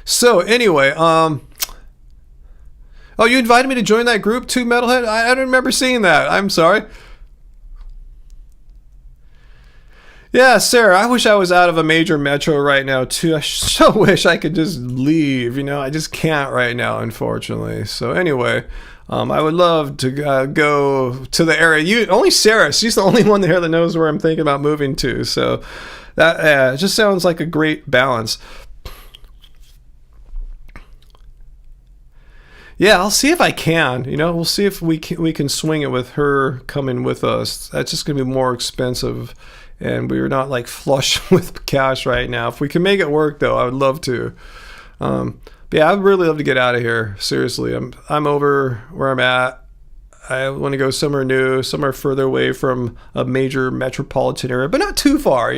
So anyway, oh, you invited me to join that group too, Metalhead? I don't remember seeing that. I'm sorry. Yeah, Sarah, I wish I was out of a major metro right now too. I so wish I could just leave. I just can't right now, unfortunately. So anyway, I would love to go to the area. Only Sarah, she's the only one here that knows where I'm thinking about moving to. So that it just sounds like a great balance. Yeah, I'll see if I can. We'll see if we can swing it with her coming with us. That's just going to be more expensive, and we're not like flush with cash right now. If we can make it work, though, I would love to. But yeah, I'd really love to get out of here. Seriously, I'm over where I'm at. I want to go somewhere new, somewhere further away from a major metropolitan area, but not too far.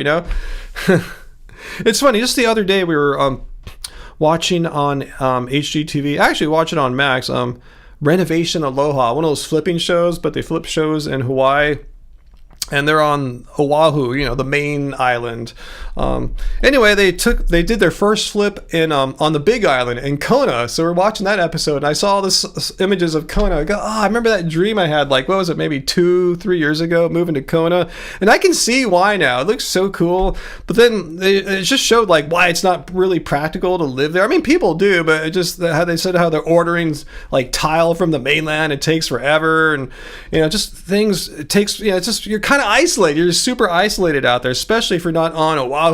It's funny. Just the other day, we were watching on HGTV, actually watching on Max, Renovation Aloha, one of those flipping shows, but they flip shows in Hawaii, and they're on Oahu, the main island. Anyway, they did their first flip in on the big island in Kona. So we're watching that episode, and I saw all this images of Kona. I go, I remember that dream I had, like, what was it, maybe 2-3 years ago, moving to Kona. And I can see why now. It looks so cool. But then it just showed like why it's not really practical to live there. I mean, people do, but it just how they said how they're ordering like tile from the mainland. It takes forever, and just things. It takes it's just you're kind of isolated. You're super isolated out there, especially if you're not on Oahu.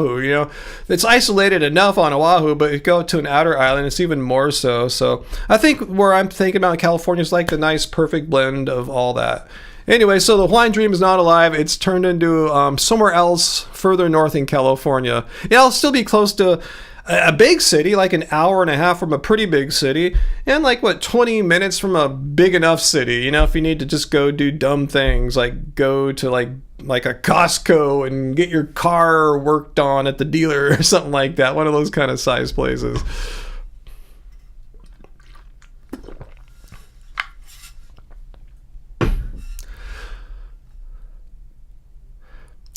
It's isolated enough on Oahu, but you go to an outer island, it's even more so. So I think where I'm thinking about California is like the nice, perfect blend of all that. Anyway, so the Hawaiian Dream is not alive. It's turned into somewhere else further north in California. Yeah, I'll still be close to a big city, like an hour and a half from a pretty big city, and like 20 minutes from a big enough city. If you need to just go do dumb things, like go to like a Costco and get your car worked on at the dealer or something like that, one of those kind of size places.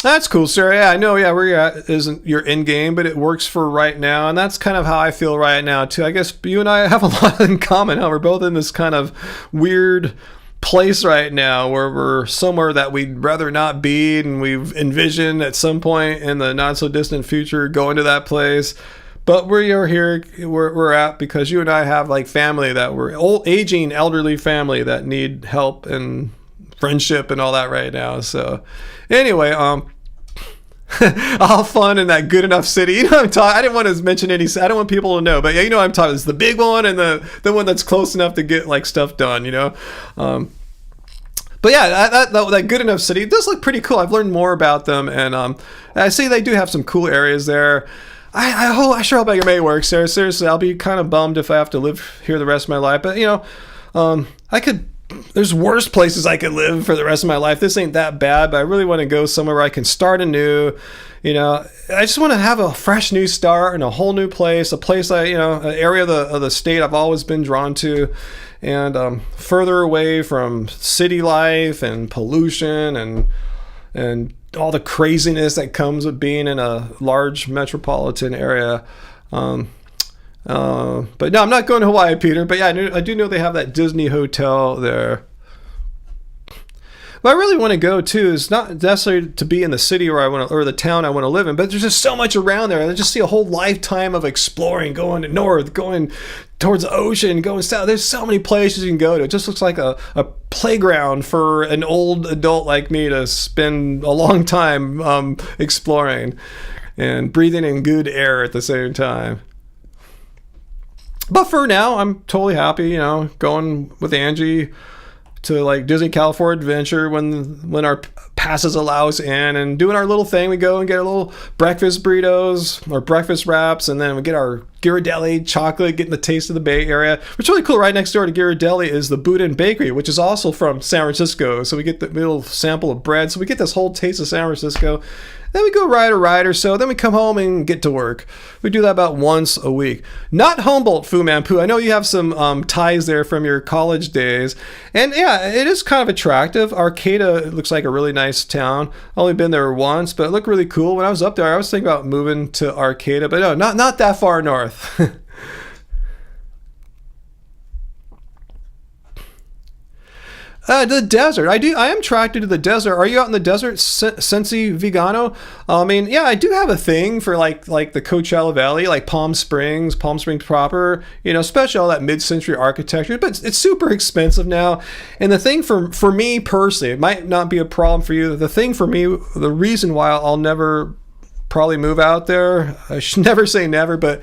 That's cool, Sarah. Yeah, I know. Yeah, where you're at isn't your end game, but it works for right now, and that's kind of how I feel right now too. I guess you and I have a lot in common. We're both in this kind of weird place right now where we're somewhere that we'd rather not be, and we've envisioned at some point in the not so distant future going to that place. But we are here where we're at because you and I have like family that we're aging elderly family that need help and friendship and all that right now. So anyway, all fun in that good enough city. I'm talking. I didn't want to mention any. I don't want people to know, but yeah, I'm talking. It's the big one and the one that's close enough to get like stuff done. But yeah, that good enough city does look pretty cool. I've learned more about them, and I see they do have some cool areas there. I sure hope I can make it work, Sarah. Seriously, I'll be kind of bummed if I have to live here the rest of my life. But I could. There's worse places I could live for the rest of my life. This ain't that bad, but I really want to go somewhere where I can start anew. I just want to have a fresh new start in a whole new place, a place an area of the state I've always been drawn to, and further away from city life and pollution and all the craziness that comes with being in a large metropolitan area. But no, I'm not going to Hawaii, Peter. But yeah, I do know they have that Disney hotel there. What I really want to go to is not necessarily to be in the city where I want to, or the town I want to live in, but there's just so much around there. I just see a whole lifetime of exploring, going to north, going towards the ocean, going south. There's so many places you can go to. It just looks like a playground for an old adult like me to spend a long time exploring and breathing in good air at the same time. But for now, I'm totally happy, going with Angie to like Disney California Adventure when our passes allow us in, and doing our little thing. We go and get our little breakfast burritos or breakfast wraps, and then we get our Ghirardelli chocolate, getting the taste of the Bay Area. What's really cool, right next door to Ghirardelli is the Boudin Bakery, which is also from San Francisco. So we get the little sample of bread. So we get this whole taste of San Francisco. Then we go ride a ride or so. Then we come home and get to work. We do that about once a week. Not Humboldt, Fu Manchu. I know you have some ties there from your college days. And yeah, it is kind of attractive. Arcata looks like a really nice town. Only been there once, but it looked really cool. When I was up there, I was thinking about moving to Arcata, but no, not that far north. The desert. I am attracted to the desert. Are you out in the desert, Sensi Vegano? I mean, yeah, I do have a thing for like the Coachella Valley, like Palm Springs proper, especially all that mid-century architecture, but it's super expensive now. And the thing for me personally, it might not be a problem for you. The thing for me, the reason why I'll never probably move out there, I should never say never, but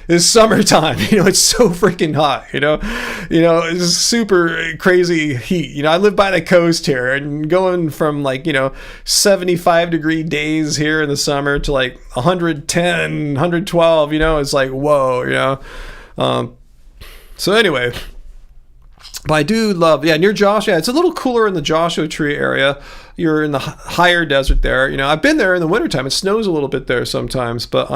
it's summertime. It's so freaking hot. It's super crazy heat. I live by the coast here, and going from 75-degree days here in the summer to like 110, 112, it's like, whoa, so anyway, but I do love, near Joshua. It's a little cooler in the Joshua Tree area. You're in the higher desert there. I've been there in the wintertime. It snows a little bit there sometimes, but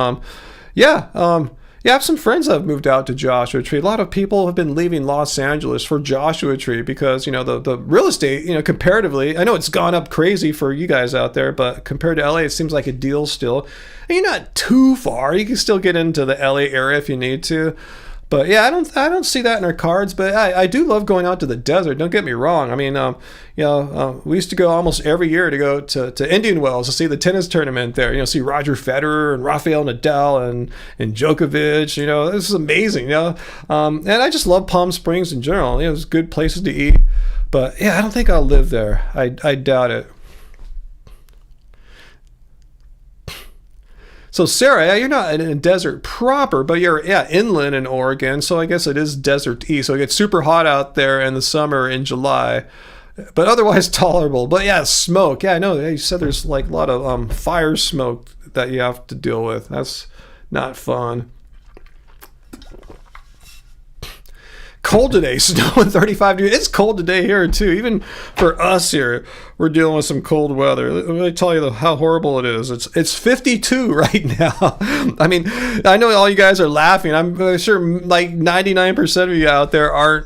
I have some friends that have moved out to Joshua Tree. A lot of people have been leaving Los Angeles for Joshua Tree because, the real estate, comparatively, I know it's gone up crazy for you guys out there, but compared to LA, it seems like a deal still. And you're not too far. You can still get into the LA area if you need to. But yeah, I don't see that in our cards, but I do love going out to the desert. Don't get me wrong. I mean, we used to go almost every year to go to Indian Wells to see the tennis tournament there. See Roger Federer and Rafael Nadal and Djokovic. This is amazing. And I just love Palm Springs in general. There's good places to eat. But yeah, I don't think I'll live there. I doubt it. So Sarah, you're not in a desert proper, but you're inland in Oregon, so I guess it is desert-y. So it gets super hot out there in the summer in July, but otherwise tolerable. But yeah, smoke. Yeah, I know. You said there's like a lot of fire smoke that you have to deal with. That's not fun. Cold today, snowing 35 degrees. It's cold today here too. Even for us here, we're dealing with some cold weather. Let me tell you how horrible it is. It's 52 right now. I mean, I know all you guys are laughing. I'm sure like 99% of you out there are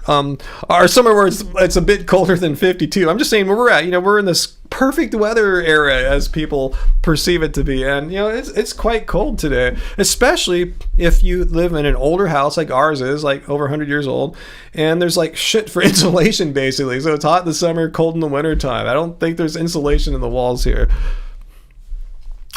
somewhere where it's a bit colder than 52. I'm just saying where we're at. We're in this perfect weather era as people perceive it to be, and it's quite cold today, especially if you live in an older house like ours is, like over 100 years old, and there's like shit for insulation basically. So it's hot in the summer, cold in the winter time. I don't think there's insulation in the walls here.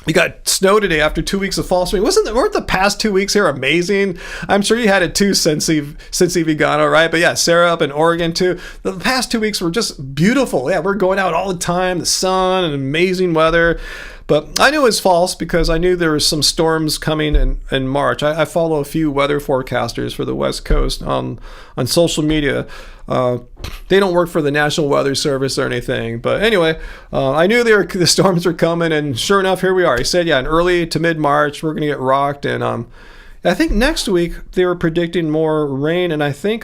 We got snow today after 2 weeks of fall swing. Weren't the past 2 weeks here amazing? I'm sure you had it too, Sensi Vegano, right? But yeah, Sarah up in Oregon too. The past 2 weeks were just beautiful. Yeah, we're going out all the time, the sun and amazing weather. But I knew it was false because I knew there was some storms coming in March. I follow a few weather forecasters for the West Coast on social media. They don't work for the National Weather Service or anything. But anyway, I knew the storms were coming, and sure enough, here we are. He said, in early to mid-March, we're going to get rocked. And I think next week they were predicting more rain, and I think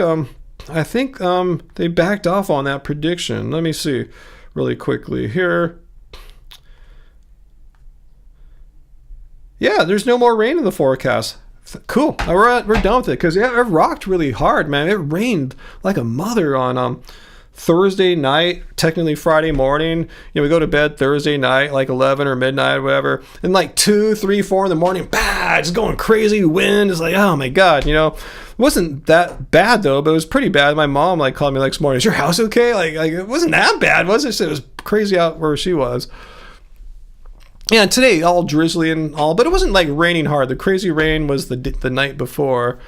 they backed off on that prediction. Let me see really quickly here. Yeah, there's no more rain in the forecast. Cool. We're done with it because it rocked really hard, man. It rained like a mother on Thursday night, technically Friday morning. We go to bed Thursday night, like 11 or midnight or whatever. And like 2, 3, 4 in the morning, bah, outside, just going crazy. Wind is like, oh my God, you know. It wasn't that bad though, but it was pretty bad. My mom like called me like this morning, is your house okay? Like it wasn't that bad, was it? So it was crazy out where she was. Yeah, today all drizzly and all, but it wasn't like raining hard. The crazy rain was the night before.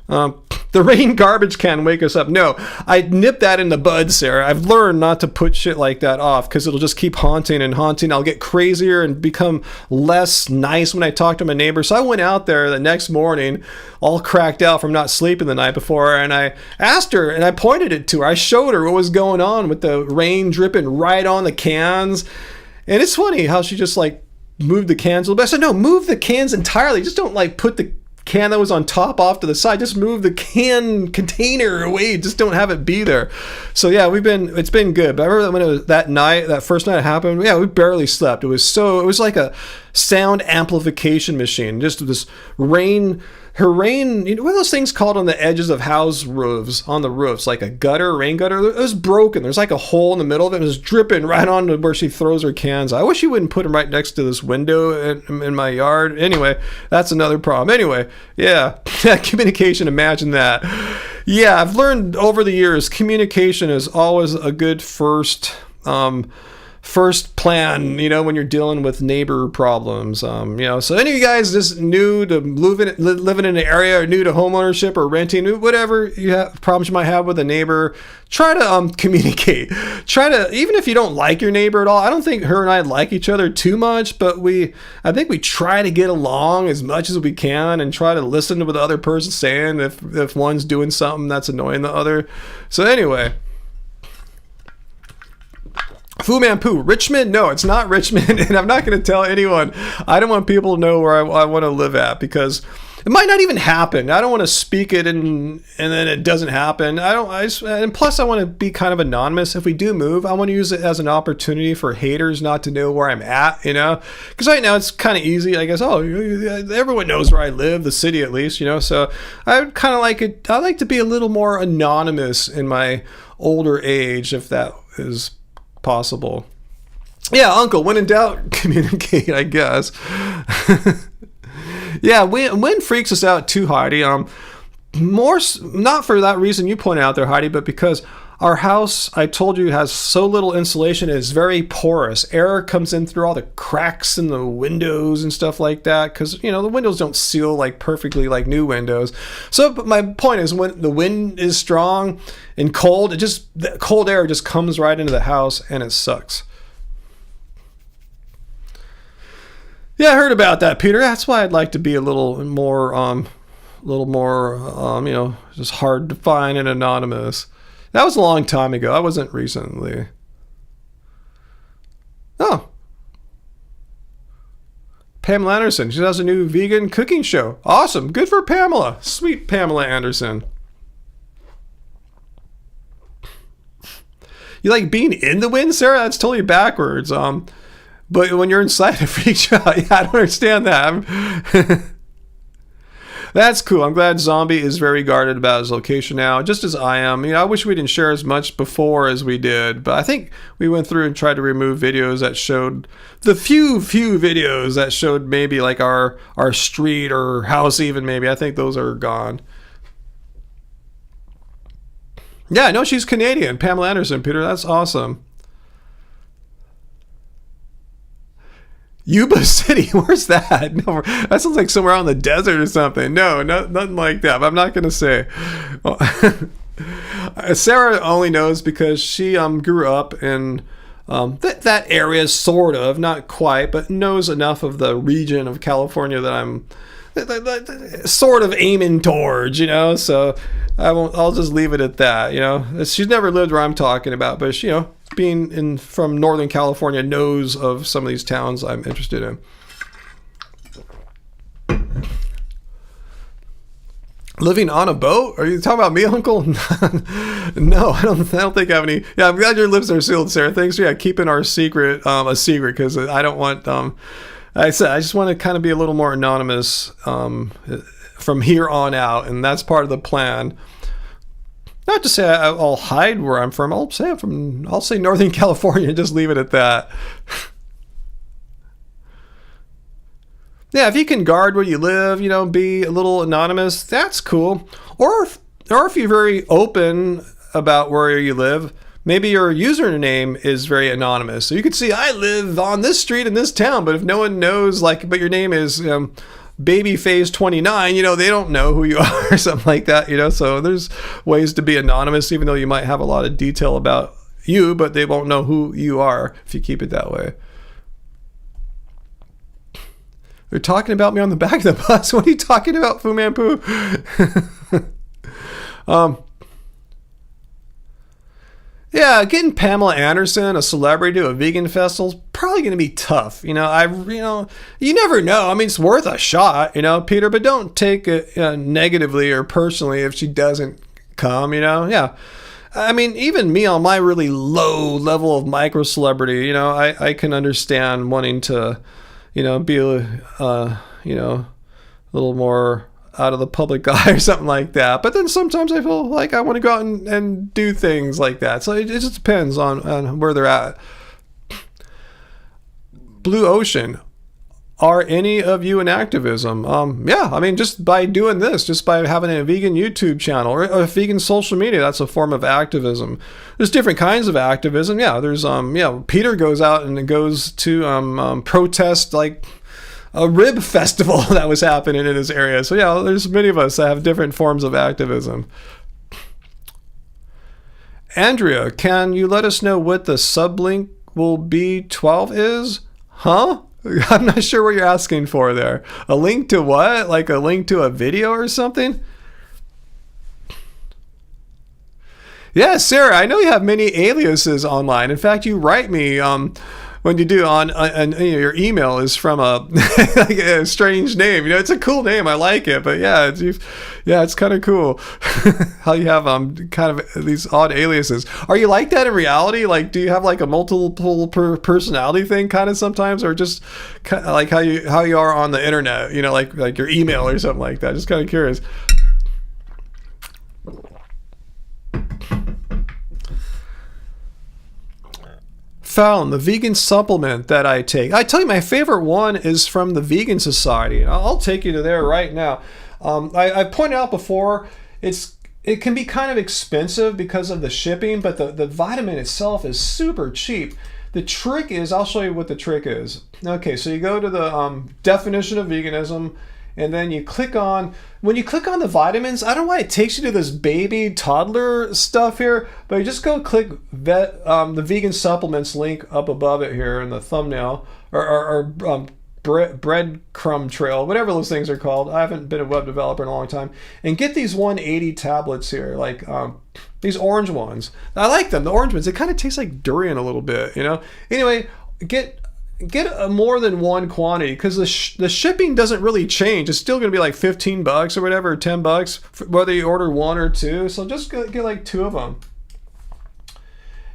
The rain garbage can wake us up. No, I nipped that in the bud, Sarah. I've learned not to put shit like that off because it'll just keep haunting and haunting. I'll get crazier and become less nice when I talk to my neighbor. So I went out there the next morning all cracked out from not sleeping the night before, and I asked her and I pointed it to her. I showed her what was going on with the rain dripping right on the cans. And it's funny how she just like moved the cans a little bit. I said, no, move the cans entirely. Just don't like put the can that was on top off to the side. Just move the can container away. Just don't have it be there. So yeah, it's been good. But I remember when it was that first night it happened, yeah, we barely slept. It was like a sound amplification machine. Just this rain, you know, what are those things called on the edges of house roofs, on the roofs, like a gutter, rain gutter? It was broken. There's like a hole in the middle of it. It was dripping right onto where she throws her cans. I wish she wouldn't put them right next to this window in my yard. Anyway, that's another problem. Anyway, yeah, communication, imagine that. Yeah, I've learned over the years, communication is always a good first plan, you know, when you're dealing with neighbor problems. You know, so any of you guys just new to living in an area, or new to homeownership or renting, whatever problems you might have with a neighbor, try to communicate. Try to, even if you don't like your neighbor at all, I don't think her and I like each other too much, but I think we try to get along as much as we can and try to listen to what the other person's saying if one's doing something that's annoying the other. So anyway. Fu Manpu, Richmond? No, it's not Richmond, and I'm not going to tell anyone. I don't want people to know where I want to live at because it might not even happen. I don't want to speak it and then it doesn't happen. And plus I want to be kind of anonymous. If we do move, I want to use it as an opportunity for haters not to know where I'm at, you know? Because right now it's kind of easy. I guess, everyone knows where I live, the city at least, you know? So I would kind of like it. I like to be a little more anonymous in my older age, if that is possible. Yeah, Uncle, when in doubt, communicate, I guess. Yeah, wind freaks us out too, Heidi. More not for that reason you pointed out there, Heidi, but because our house, I told you, has so little insulation, it is very porous. Air comes in through all the cracks in the windows and stuff like that because, you know, the windows don't seal like perfectly like new windows. So but my point is, when the wind is strong and cold, the cold air just comes right into the house and it sucks. Yeah, I heard about that, Peter. That's why I'd like to be a little more, you know, just hard to find and anonymous. That was a long time ago. That wasn't recently. Oh. Pamela Anderson. She has a new vegan cooking show. Awesome. Good for Pamela. Sweet Pamela Anderson. You like being in the wind, Sarah? That's totally backwards. But when you're inside, it freaks you out. Yeah, I don't understand that. That's cool. I'm glad Zombie is very guarded about his location now, just as I am. You know, I wish we didn't share as much before as we did, but I think we went through and tried to remove videos that showed the few videos that showed maybe like our street or house even maybe. I think those are gone. Yeah, I know she's Canadian. Pamela Anderson, Peter. That's awesome. Yuba City, where's that? No, that sounds like somewhere out in the desert or something. No, nothing like that. But I'm not going to say. Sarah only knows because she grew up in that area, sort of, not quite, but knows enough of the region of California that I'm sort of aiming towards, you know. So I'll just leave it at that, you know. She's never lived where I'm talking about, but she, you know, being from Northern California, knows of some of these towns I'm interested in. Living on a boat? Are you talking about me, Uncle? No, I don't think I have any. Yeah, I'm glad your lips are sealed, Sarah. Thanks for keeping our secret a secret, because I don't want. I said I just want to kind of be a little more anonymous from here on out, and that's part of the plan. Not to say I'll hide where I'm from. I'll say Northern California and just leave it at that. Yeah, if you can guard where you live, you know, be a little anonymous, that's cool. Or if you're very open about where you live, maybe your username is very anonymous. So you could see, I live on this street in this town, but if no one knows, like, but your name is Babyface29, you know, they don't know who you are or something like that, you know. So there's ways to be anonymous, even though you might have a lot of detail about you, but they won't know who you are if you keep it that way. They're talking about me on the back of the bus. What are you talking about, Fu Manpu? Yeah, getting Pamela Anderson, a celebrity, to a vegan festival is probably going to be tough. You know, you never know. I mean, it's worth a shot, you know, Peter, but don't take it negatively or personally if she doesn't come, you know. Yeah. I mean, even me on my really low level of micro celebrity, you know, I can understand wanting to, you know, be, you know, a little more out of the public eye or something like that. But then sometimes I feel like I want to go out and do things like that. So it just depends on where they're at. Blue Ocean. Are any of you in activism? Yeah, I mean, just by doing this, just by having a vegan YouTube channel or a vegan social media, that's a form of activism. There's different kinds of activism. Yeah, there's, Peter goes out and goes to protest, like, a rib festival that was happening in his area. So yeah, there's many of us that have different forms of activism. Andrea, can you let us know what the sublink will be 12 is? Huh? I'm not sure what you're asking for there. A link to what? Like a link to a video or something? Yeah, Sarah, I know you have many aliases online. In fact, you write me when you do on you know, your email is from a like a strange name. You know, it's a cool name. I like it, but yeah, it's kind of cool how you have kind of these odd aliases. Are you like that in reality? Like, do you have like a multiple personality thing kind of sometimes, or just kind of like how you are on the internet? You know, like your email or something like that. Just kind of curious. Found the vegan supplement that I take. I tell you, my favorite one is from the Vegan Society. I'll take you to there right now. I pointed out before, it can be kind of expensive because of the shipping, but the vitamin itself is super cheap. The trick is, I'll show you what the trick is. Okay, so you go to the definition of veganism, and then you click on, when you click on the vitamins, I don't know why it takes you to this baby toddler stuff here, but you just go click the vegan supplements link up above it here in the thumbnail, or breadcrumb trail, whatever those things are called. I haven't been a web developer in a long time. And get these 180 tablets here, like these orange ones. I like them, the orange ones. They kind of taste like durian a little bit, you know? Anyway, get a more than one quantity, because the shipping doesn't really change. It's still going to be like $15 or whatever, or $10, whether you order one or two. So just get like 2 of them.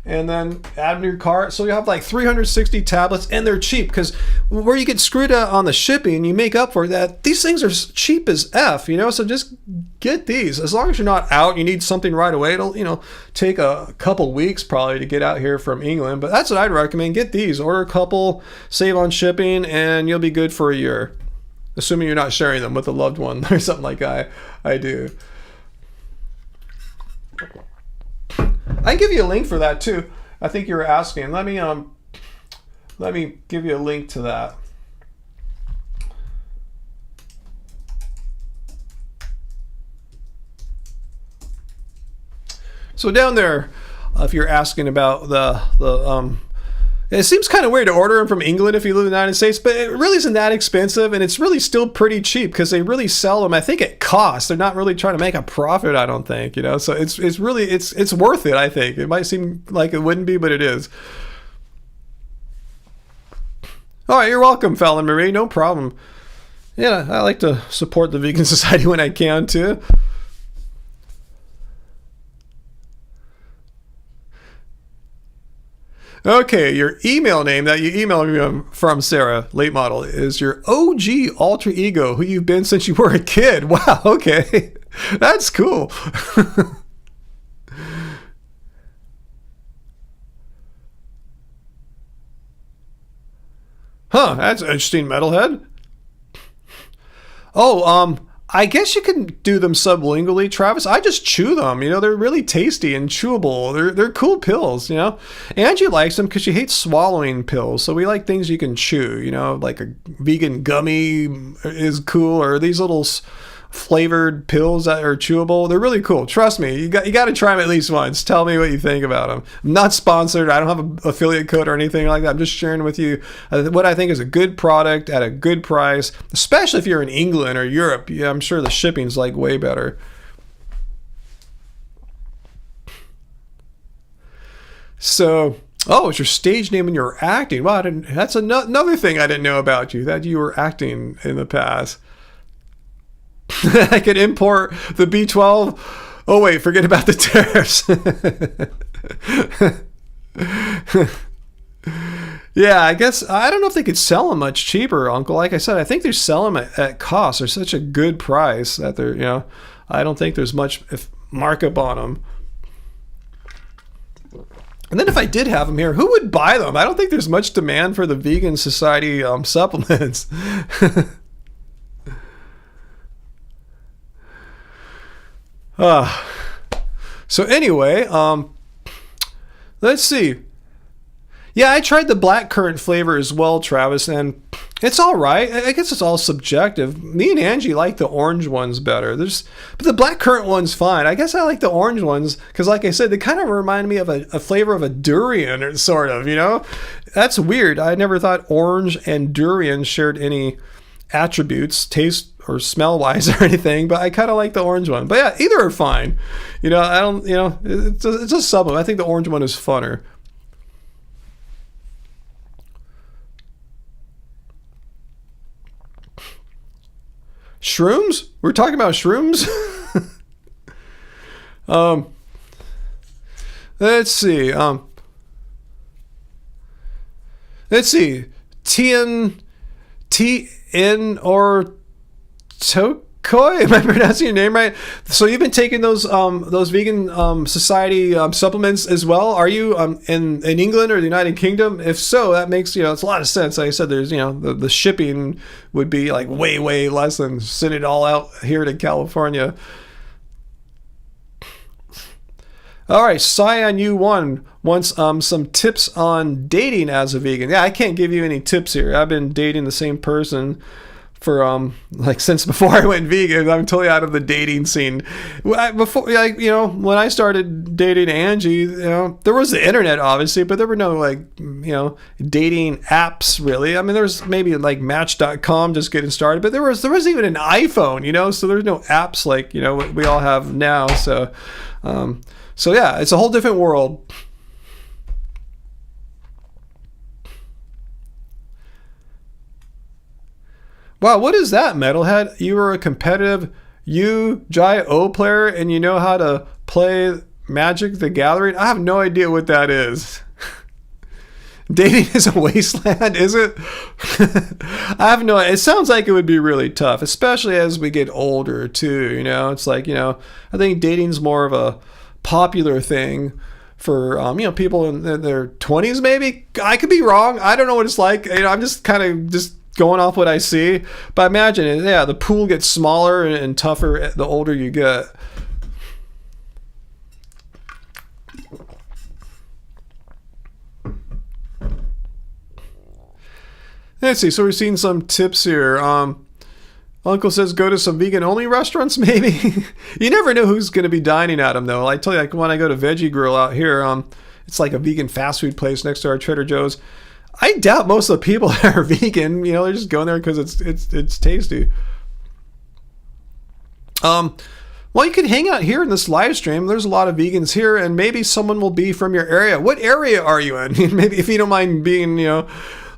And then add them to your cart. So you have like 360 tablets, and they're cheap, because where you get screwed out on the shipping, you make up for that. These things are cheap as F, you know? So just get these. As long as you're not out, you need something right away. It'll, you know, take a couple weeks probably to get out here from England, but that's what I'd recommend. Get these. Order a couple, save on shipping, and you'll be good for a year. Assuming you're not sharing them with a loved one or something like I do. I can give you a link for that too. I think you were asking. Let me give you a link to that. So down there, if you're asking about it seems kind of weird to order them from England if you live in the United States, but it really isn't that expensive, and it's really still pretty cheap because they really sell them, I think, at cost. They're not really trying to make a profit, I don't think, you know. So it's really it's worth it, I think. It might seem like it wouldn't be, but it is. All right, you're welcome, Fallon Marie. No problem. Yeah, I like to support the Vegan Society when I can too. Okay, your email name that you emailed me from, Sarah, late model, is your OG alter ego, who you've been since you were a kid. Wow, okay. That's cool. Huh, that's interesting, metalhead. I guess you can do them sublingually, Travis. I just chew them. You know, they're really tasty and chewable. They're cool pills, you know. Angie likes them because she hates swallowing pills. So we like things you can chew, you know, like a vegan gummy is cool, or these little flavored pills that are chewable. They're really cool. Trust me, you got to try them at least once. Tell me what you think about them. I'm not sponsored. I don't have an affiliate code or anything like that. I'm just sharing with you what I think is a good product at a good price, especially if you're in England or Europe. Yeah, I'm sure the shipping's like way better. So, it's your stage name and you're acting. Wow, that's another thing I didn't know about you, that you were acting in the past. I could import the B12. Oh wait, forget about the tariffs. Yeah, I guess I don't know if they could sell them much cheaper, Uncle. Like I said, I think they sell them at cost. They're such a good price that they're, you know, I don't think there's much markup on them. And then if I did have them here, who would buy them? I don't think there's much demand for the Vegan Society supplements. So anyway, let's see. Yeah, I tried the blackcurrant flavor as well, Travis, and it's all right. I guess it's all subjective. Me and Angie like the orange ones better. But the blackcurrant one's fine. I guess I like the orange ones because, like I said, they kind of remind me of a flavor of a durian, or sort of, you know? That's weird. I never thought orange and durian shared any attributes, taste or smell wise or anything, but I kind of like the orange one. But yeah, either are fine. You know, I don't, you know, it's a supplement. I think the orange one is funner. Shrooms? We're talking about shrooms? Let's see. TN or Tokoi? Am I pronouncing your name right? So you've been taking those vegan society supplements as well. Are you in England or the United Kingdom? If so, that makes, you know, it's a lot of sense. Like I said, there's, you know, the shipping would be like way less than sending it all out here to California. All right, Cyan U1 wants some tips on dating as a vegan. Yeah, I can't give you any tips here. I've been dating the same person for like since before I went vegan. I'm totally out of the dating scene. Before, like, you know, when I started dating Angie, you know, there was the internet obviously, but there were no, like, you know, dating apps really. I mean, there was maybe like Match.com just getting started, but there was even an iPhone, you know, so there's no apps like, you know, what we all have now. So yeah, it's a whole different world. Wow, what is that, Metalhead? You were a competitive Yu-Gi-Oh player and you know how to play Magic the Gathering? I have no idea what that is. Dating is a wasteland, is it? I have no idea. It sounds like it would be really tough, especially as we get older too, you know? It's like, you know, I think dating's more of a popular thing for you know, people in their 20s maybe. I could be wrong. I don't know what it's like. You know, I'm just kind of just going off what I see. But imagine it, yeah, the pool gets smaller and tougher the older you get. Let's see. So we've seen some tips here. Uncle says go to some vegan-only restaurants, maybe. You never know who's going to be dining at them, though. I tell you, like when I go to Veggie Grill out here, it's like a vegan fast food place next to our Trader Joe's. I doubt most of the people that are vegan, you know, they're just going there because it's tasty. Well, you can hang out here in this live stream. There's a lot of vegans here, and maybe someone will be from your area. What area are you in? Maybe if you don't mind being, you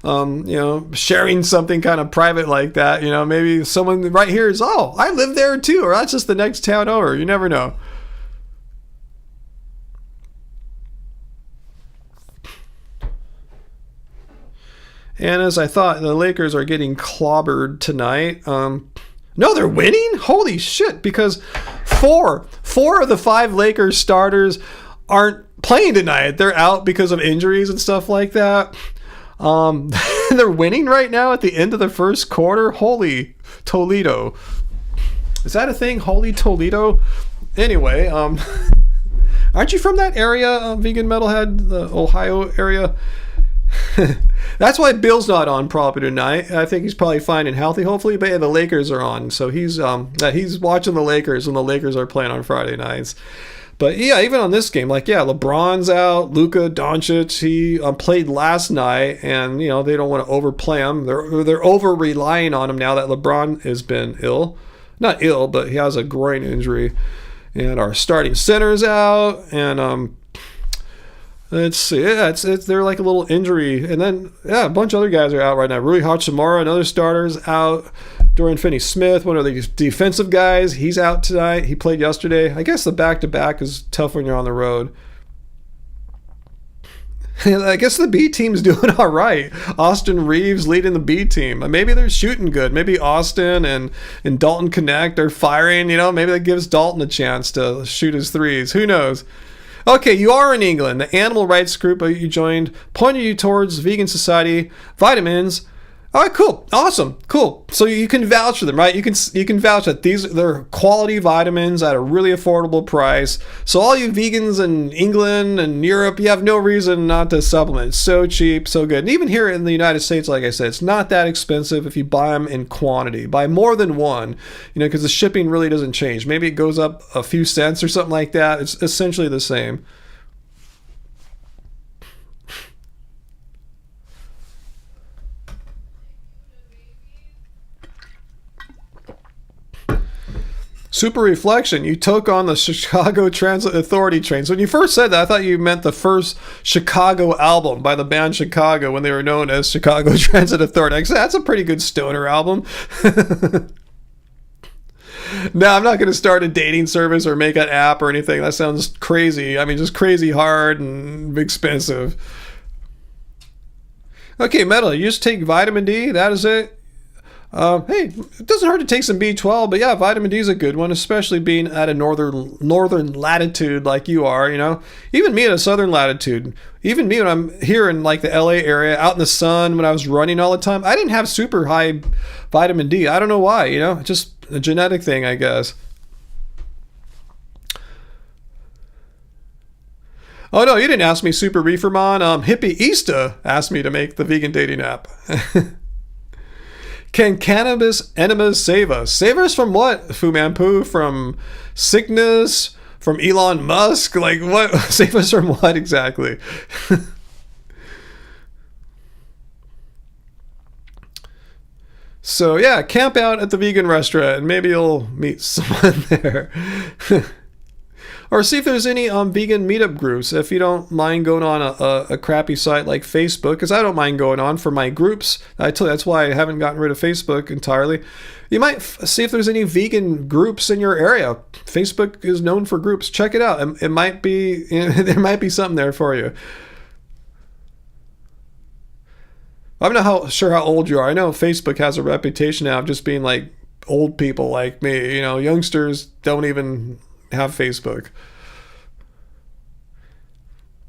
know, sharing something kind of private like that, you know, maybe someone right here is, oh, I live there too, or that's just the next town over. You never know. And as I thought, the Lakers are getting clobbered tonight. No, they're winning? Holy shit, because four of the 5 Lakers starters aren't playing tonight. They're out because of injuries and stuff like that. They're winning right now at the end of the first quarter. Holy Toledo. Is that a thing? Holy Toledo? Anyway, aren't you from that area, Vegan Metalhead, the Ohio area? That's why Bill's not on probably tonight. I think he's probably fine and healthy, hopefully. But yeah, the Lakers are on, so he's watching the Lakers when the Lakers are playing on Friday nights. But yeah, even on this game, like, yeah, LeBron's out, Luka Doncic, he played last night, and they don't want to overplay him. They're over relying on him now that LeBron has been ill, not ill, but he has a groin injury, and our starting center's out, and let's see, yeah, they're like a little injury, and then a bunch of other guys are out right now. Rui Hachimura, another starter's out. Dorian Finney-Smith, one of the defensive guys, he's out tonight. He played yesterday. I guess the back-to-back is tough when you're on the road. I guess the B team's doing all right. Austin Reeves leading the B team. Maybe they're shooting good. Maybe Austin and Dalton Connect are firing. Maybe that gives Dalton a chance to shoot his threes. Who knows? Okay, you are in England. The animal rights group you joined pointed you towards vegan society, vitamins. All right, cool, awesome, cool. So you can vouch for them, right? You can vouch that they're quality vitamins at a really affordable price. So all you vegans in England and Europe, you have no reason not to supplement. It's so cheap, so good. And even here in the United States, like I said, it's not that expensive if you buy them in quantity. Buy more than one, because the shipping really doesn't change. Maybe it goes up a few cents or something like that. It's essentially the same. Super Reflection, you took on the Chicago Transit Authority trains. When you first said that, I thought you meant the first Chicago album by the band Chicago when they were known as Chicago Transit Authority. I said, that's a pretty good stoner album. No, I'm not going to start a dating service or make an app or anything. That sounds crazy. I mean, just crazy hard and expensive. Okay, Metal, you just take vitamin D. That is it. Hey, it doesn't hurt to take some B12, but yeah, vitamin D is a good one, especially being at a northern latitude like you are, Even me at a southern latitude, even me when I'm here in like the LA area, out in the sun, when I was running all the time, I didn't have super high vitamin D. I don't know why, just a genetic thing, I guess. Oh no, you didn't ask me, Super Reefermon. Hippie Easta asked me to make the vegan dating app. Can cannabis enemas save us? Save us from what, Fu Manpu? From sickness? From Elon Musk? Like what? Save us from what exactly? So yeah, camp out at the vegan restaurant and maybe you'll meet someone there. Or see if there's any vegan meetup groups, if you don't mind going on a crappy site like Facebook, because I don't mind going on for my groups. I tell you, that's why I haven't gotten rid of Facebook entirely. You might see if there's any vegan groups in your area. Facebook is known for groups. Check it out. It might be, there might be something there for you. I'm not sure how old you are. I know Facebook has a reputation now of just being like old people like me. Youngsters don't even have Facebook.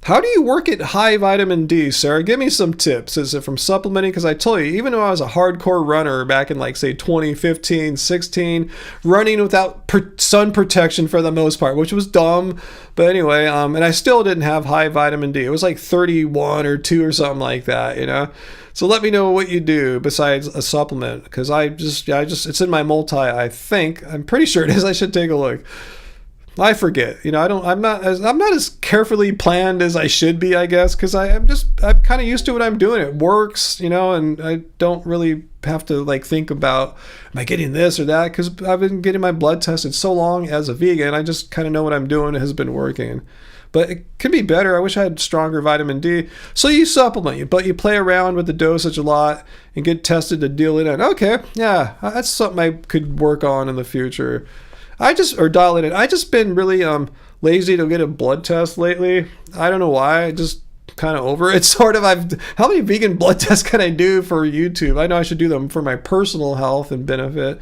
How do you work at high vitamin D, Sarah? Give me some tips. Is it from supplementing? Because I tell you, even though I was a hardcore runner back in like say 2015, 16, running without sun protection for the most part, which was dumb. But anyway, and I still didn't have high vitamin D. It was like 31 or 2 or something like that, So let me know what you do besides a supplement, because I just it's in my multi, I think. I'm pretty sure it is. I should take a look. I forget, I'm not as carefully planned as I should be, I guess, because I'm kind of used to what I'm doing. It works, and I don't really have to like think about, am I getting this or that? Because I've been getting my blood tested so long as a vegan, I just kind of know what I'm doing. It has been working. But it could be better. I wish I had stronger vitamin D. So you supplement, but you play around with the dosage a lot and get tested to deal it in. Okay, yeah, that's something I could work on in the future. Or dial it in. I just been really lazy to get a blood test lately. I don't know why. I just kind of over it. Sort of. How many vegan blood tests can I do for YouTube? I know I should do them for my personal health and benefit.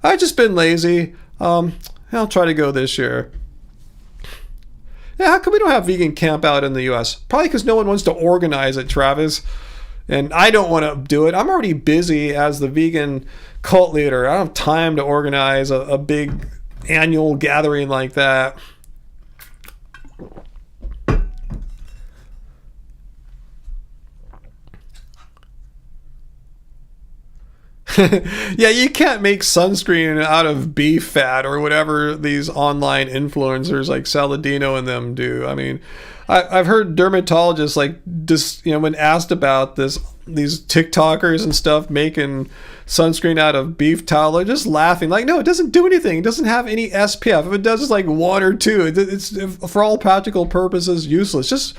I've just been lazy. I'll try to go this year. Yeah, how come we don't have vegan camp out in the U.S.? Probably because no one wants to organize it, Travis. And I don't want to do it. I'm already busy as the vegan cult leader. I don't have time to organize a big annual gathering like that. Yeah, you can't make sunscreen out of beef fat or whatever these online influencers like Saladino and them do. I mean, I've heard dermatologists like just, you know, when asked about these TikTokers and stuff making sunscreen out of beef tallow, they're just laughing like, no, it doesn't do anything. It doesn't have any SPF. If it does, it's like 1 or 2. It's for all practical purposes useless. Just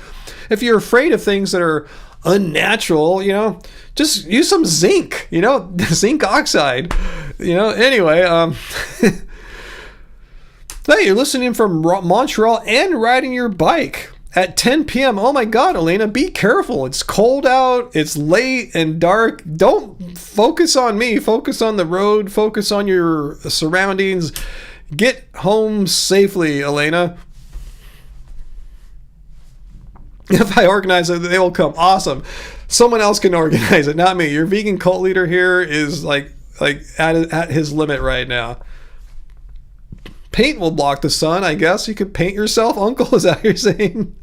if you're afraid of things that are unnatural, you know, just use some zinc, you know, zinc oxide, you know. Anyway, hey, you're listening from Montreal and riding your bike at 10 p.m. Oh my God, Elena, be careful. It's cold out. It's late and dark. Don't focus on me. Focus on the road. Focus on your surroundings. Get home safely, Elena. If I organize it, they will come. Awesome. Someone else can organize it, not me. Your vegan cult leader here is like at his limit right now. Paint will block the sun, I guess. You could paint yourself, Uncle. Is that what you're saying?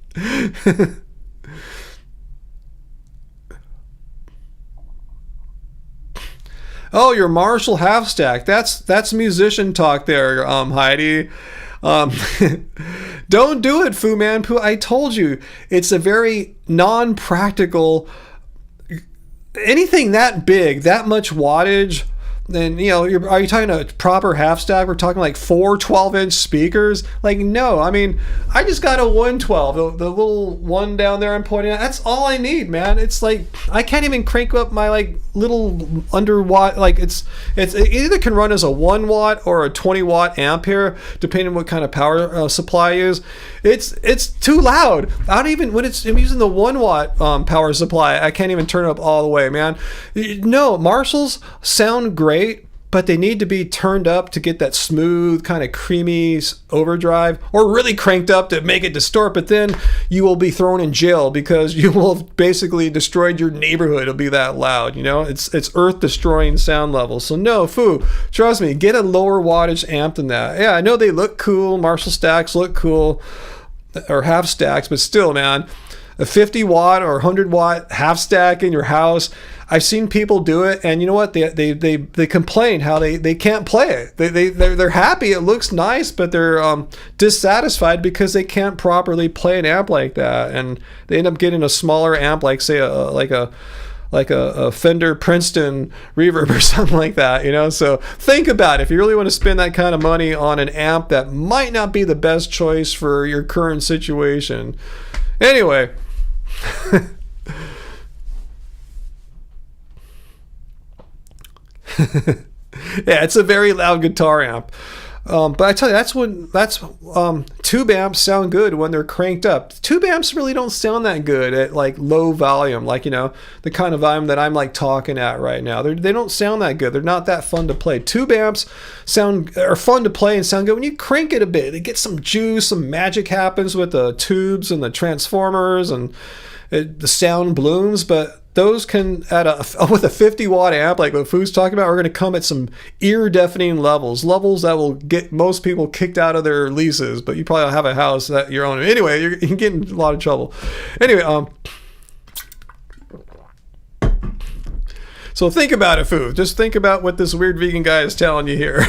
Oh, your Marshall half stack. That's musician talk there, Heidi. Don't do it, Fu Manpu. I told you, it's a very non-practical. Anything that big, that much wattage, then, you know, are you talking a proper half stack? We're talking like 4 12-inch speakers. Like, no, I mean, I just got a 112, the little one down there I'm pointing at. That's all I need, man. It's like I can't even crank up my like little under watt. Like it either can run as a 1 watt or a 20 watt amp here, depending on what kind of power supply you use. It's too loud. I don't even when I'm using the 1 watt power supply, I can't even turn it up all the way, man. No, Marshalls sound great, but they need to be turned up to get that smooth kind of creamy overdrive, or really cranked up to make it distort. But then you will be thrown in jail because you will have basically destroyed your neighborhood. It'll be that loud, you know. It's earth destroying sound levels. So no, Fu, trust me, get a lower wattage amp than that. Yeah, I know they look cool. Marshall stacks look cool, or half stacks, but still, man, a 50 watt or 100 watt half stack in your house. I've seen people do it, and you know what? They complain how they can't play it. They're happy, it looks nice, but they're dissatisfied because they can't properly play an amp like that, and they end up getting a smaller amp, like say a Fender Princeton reverb or something like that, you know. So think about it. If you really want to spend that kind of money on an amp that might not be the best choice for your current situation. Anyway. Yeah, it's a very loud guitar amp. But I tell you, that's tube amps sound good when they're cranked up. Tube amps really don't sound that good at like low volume, like, you know, the kind of volume that I'm like talking at right now. They don't sound that good. They're not that fun to play. Tube amps are fun to play and sound good when you crank it a bit. They get some juice, some magic happens with the tubes and the transformers, and the sound blooms. But those can, with a 50 watt amp like what Fu's talking about, are going to come at some ear deafening levels that will get most people kicked out of their leases. But you probably don't have a house that you're owning. Anyway, you can get in a lot of trouble. Anyway, so think about it, Fu. Just think about what this weird vegan guy is telling you here.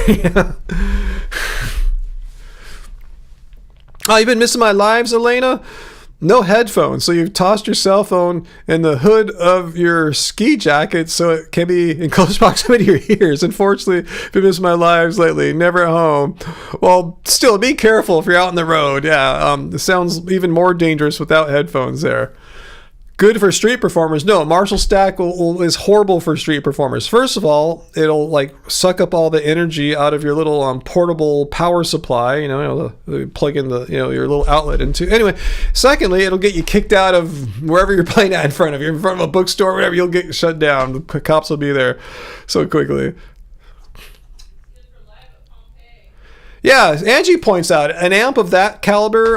Oh, you've been missing my lives, Elena? No headphones, so you've tossed your cell phone in the hood of your ski jacket so it can be in close proximity to your ears. Unfortunately, if you miss my lives lately, never at home. Well, still, be careful if you're out on the road. Yeah, it sounds even more dangerous without headphones there. Good for street performers? No, Marshall stack is horrible for street performers. First of all, it'll like suck up all the energy out of your little portable power supply. You know, plug in the your little outlet into. Anyway, secondly, it'll get you kicked out of wherever you're playing at in front of you. In front of a bookstore, or whatever, you'll get shut down. The cops will be there so quickly. Yeah, Angie points out an amp of that caliber,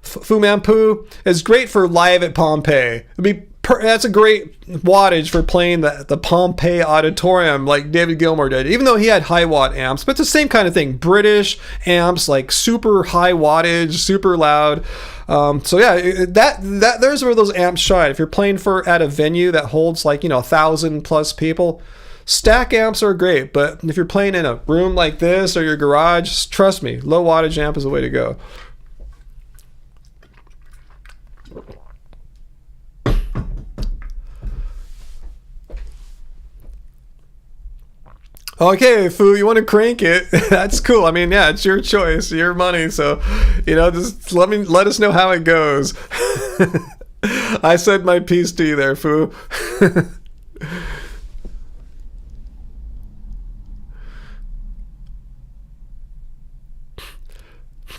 Fu Manpu, is great for live at Pompeii. It'd be that's a great wattage for playing the Pompeii Auditorium like David Gilmour did, even though he had high watt amps. But it's the same kind of thing. British amps, like super high wattage, super loud. So yeah, there's where those amps shine. If you're playing at a venue that holds like 1,000+ people, stack amps are great. But if you're playing in a room like this or your garage, trust me, low wattage amp is the way to go. Okay, Foo, you want to crank it? That's cool. I mean, yeah, it's your choice, your money. So, just let us know how it goes. I said my piece to you there, Foo.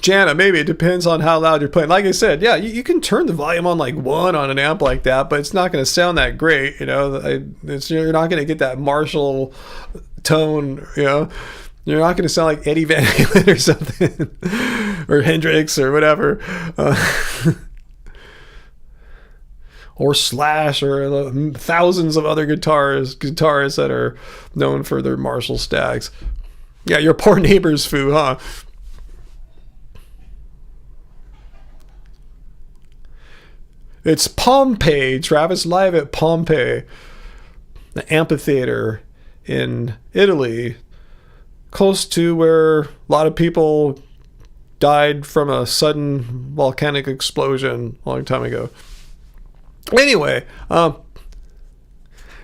Jana, maybe it depends on how loud you're playing. Like I said, yeah, you can turn the volume on like 1 on an amp like that, but it's not going to sound that great. You're not going to get that Marshall tone. You're not going to sound like Eddie Van Halen or something, or Hendrix or whatever, or Slash, or thousands of other guitarists that are known for their Marshall stacks. Yeah, your poor neighbors, Foo, huh? It's Pompeii, Travis, live at Pompeii, the amphitheater in Italy, close to where a lot of people died from a sudden volcanic explosion a long time ago. Anyway,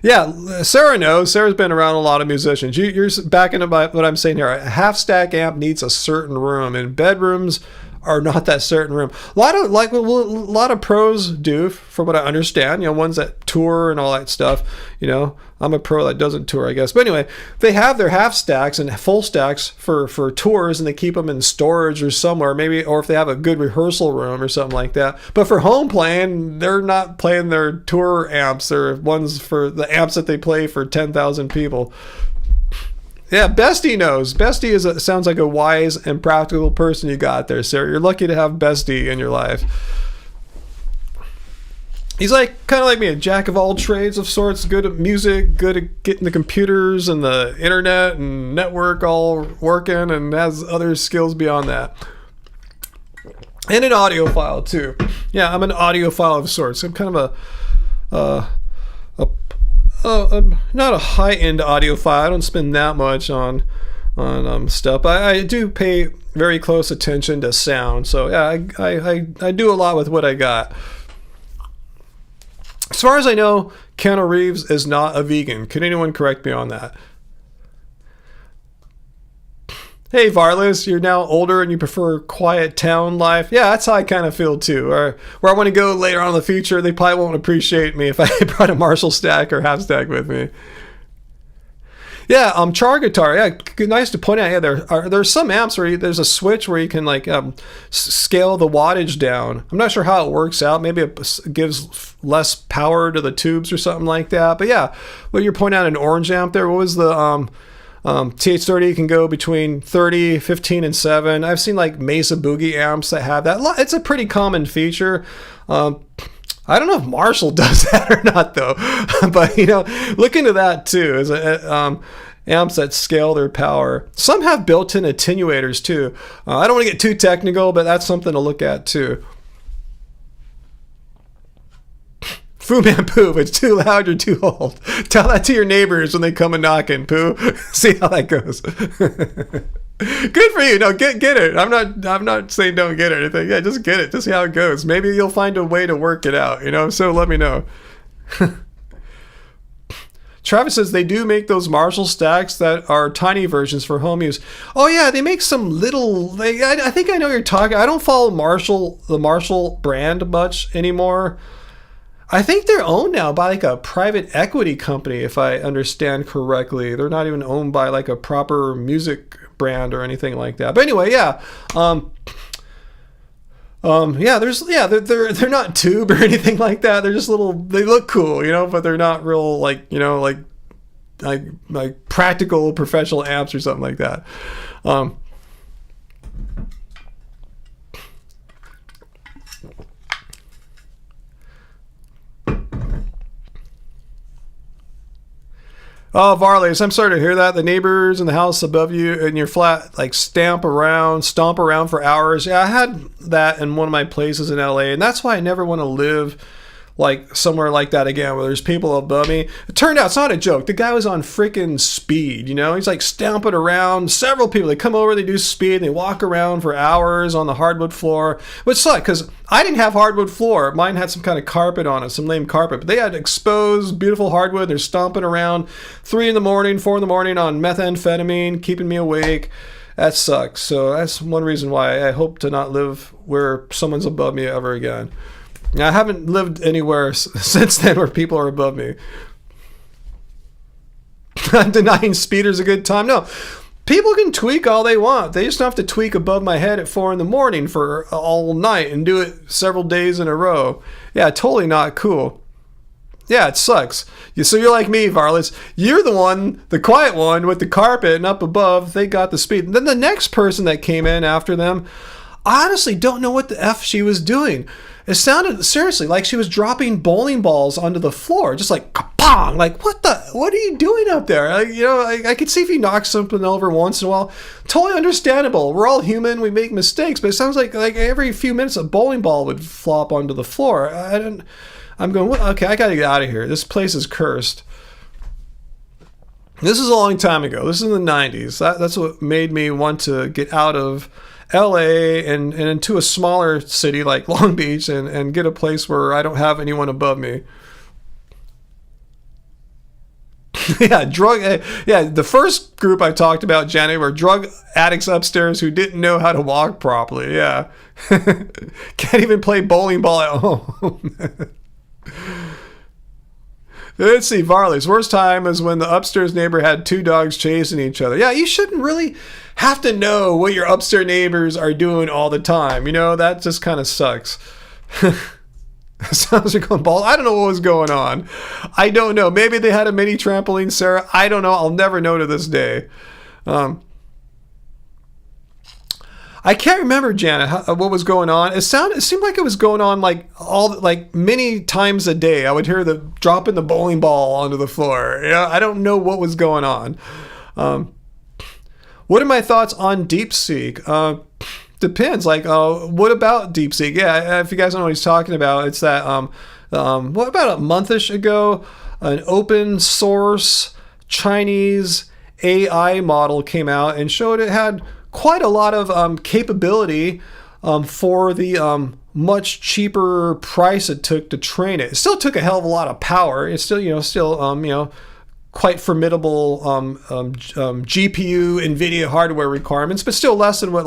yeah, Sarah knows. Sarah's been around a lot of musicians. You're backing up what I'm saying here. A half-stack amp needs a certain room, and bedrooms are not that certain room. A lot of pros do, from what I understand. Ones that tour and all that stuff. I'm a pro that doesn't tour, I guess. But anyway, they have their half stacks and full stacks for tours, and they keep them in storage or somewhere, maybe, or if they have a good rehearsal room or something like that. But for home playing, they're not playing their tour amps. They're ones for the amps that they play for 10,000 people. Yeah, Bestie knows. Bestie sounds like a wise and practical person you got there, Sarah. You're lucky to have Bestie in your life. He's kind of like me, a jack of all trades of sorts, good at music, good at getting the computers and the internet and network all working, and has other skills beyond that. And an audiophile, too. Yeah, I'm an audiophile of sorts. I'm kind of I'm not a high-end audiophile. I don't spend that much on stuff. I do pay very close attention to sound. So yeah, I do a lot with what I got. As far as I know, Keanu Reeves is not a vegan. Can anyone correct me on that? Hey, Varlas, you're now older and you prefer quiet town life. Yeah, that's how I kind of feel too. Or where I want to go later on in the future, they probably won't appreciate me if I brought a Marshall stack or half stack with me. Yeah, char guitar. Yeah, nice to point out. Yeah, there's some amps where there's a switch where you can scale the wattage down. I'm not sure how it works out. Maybe it gives less power to the tubes or something like that. But yeah, what you're pointing out, an orange amp there. What was the TH30 can go between 30, 15, and 7. I've seen Mesa Boogie amps that have that. It's a pretty common feature. I don't know if Marshall does that or not, though. But, look into that, too. Is amps that scale their power. Some have built-in attenuators, too. I don't want to get too technical, but that's something to look at, too. Fu Man Poo, if it's too loud, you're too old. Tell that to your neighbors when they come and knocking, Poo. See how that goes. Good for you. No, get it. I'm not saying don't get it or anything. Yeah, just get it. Just see how it goes. Maybe you'll find a way to work it out, so let me know. Travis says they do make those Marshall stacks that are tiny versions for home use. Oh yeah, they make some little. I think I know what you're talking. I don't follow the Marshall brand much anymore. I think they're owned now by a private equity company, if I understand correctly. They're not even owned by a proper music brand or anything like that. But anyway, yeah. They're not tube or anything like that. They're just little. They look cool, but they're not real like practical professional amps or something like that. Oh, Varley, I'm sorry to hear that. The neighbors in the house above you in your flat like stomp around for hours. Yeah, I had that in one of my places in LA, and that's why I never want to live like somewhere like that again, where there's people above me. It turned out it's not a joke. The guy was on freaking speed, you know? He's like stomping around. Several people, they come over, they do speed, and they walk around for hours on the hardwood floor, which sucked because I didn't have hardwood floor. Mine had some kind of carpet on it, some lame carpet, but they had exposed, beautiful hardwood. They're stomping around 3 in the morning, 4 in the morning on methamphetamine, keeping me awake. That sucks. So that's one reason why I hope to not live where someone's above me ever again. I haven't lived anywhere since then where people are above me. I'm denying speeders a good time. No, people can tweak all they want. They just don't have to tweak above my head at 4 in the morning for all night and do it several days in a row. Yeah, totally not cool. Yeah, it sucks. So you're like me, Varlets. You're the one, the quiet one with the carpet, and up above, they got the speed. And then the next person that came in after them, I honestly don't know what the F she was doing. It sounded, seriously, like she was dropping bowling balls onto the floor, just like kapong. Like, what are you doing up there? I could see if you knock something over once in a while. Totally understandable. We're all human. We make mistakes. But it sounds like every few minutes a bowling ball would flop onto the floor. I'm going, okay, I got to get out of here. This place is cursed. This is a long time ago. This is in the 90s. That's what made me want to get out of LA and into a smaller city like Long Beach and get a place where I don't have anyone above me. Yeah, the first group I talked about, Janet, were drug addicts upstairs who didn't know how to walk properly. Yeah. Can't even play bowling ball at home. Let's see, Varley's worst time is when the upstairs neighbor had 2 dogs chasing each other. Yeah, you shouldn't really have to know what your upstairs neighbors are doing all the time. You know, that just kind of sucks. Sounds like going bald. I don't know what was going on. I don't know. Maybe they had a mini trampoline, Sarah. I don't know. I'll never know to this day. I can't remember, Janet, what was going on. It seemed like it was going on like many times a day. I would hear the dropping the bowling ball onto the floor. Yeah, I don't know what was going on. What are my thoughts on DeepSeek? Depends. What about DeepSeek? Yeah, if you guys don't know what he's talking about, it's that what about a monthish ago, an open source Chinese AI model came out and showed it had quite a lot of capability for the much cheaper price it took to train it. It still took a hell of a lot of power. It's still, quite formidable GPU, NVIDIA hardware requirements, but still less than what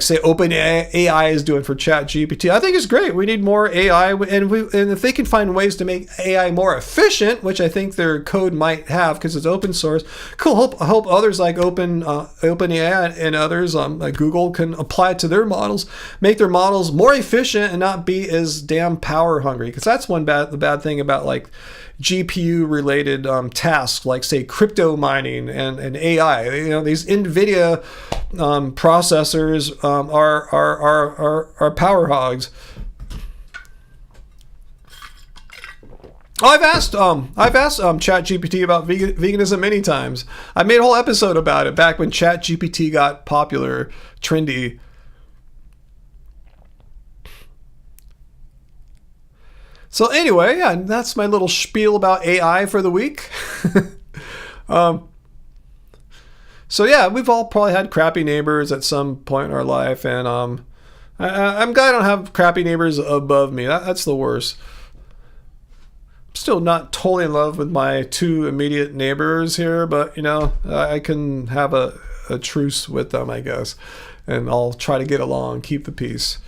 say OpenAI is doing for ChatGPT. I think it's great. We need more AI, and if they can find ways to make AI more efficient, which I think their code might have because it's open source. Cool. I hope others like OpenAI and others like Google can apply it to their models, make their models more efficient and not be as damn power hungry. Because that's the bad thing about GPU related tasks like say crypto mining and AI. These NVIDIA processors are power hogs. I've asked ChatGPT about veganism many times. I made a whole episode about it back when ChatGPT got popular, trendy. So anyway, yeah, that's my little spiel about AI for the week. So yeah, we've all probably had crappy neighbors at some point in our life, and I'm glad I don't have crappy neighbors above me. That's the worst. I'm still not totally in love with my 2 immediate neighbors here, but I can have a truce with them, I guess, and I'll try to get along, keep the peace.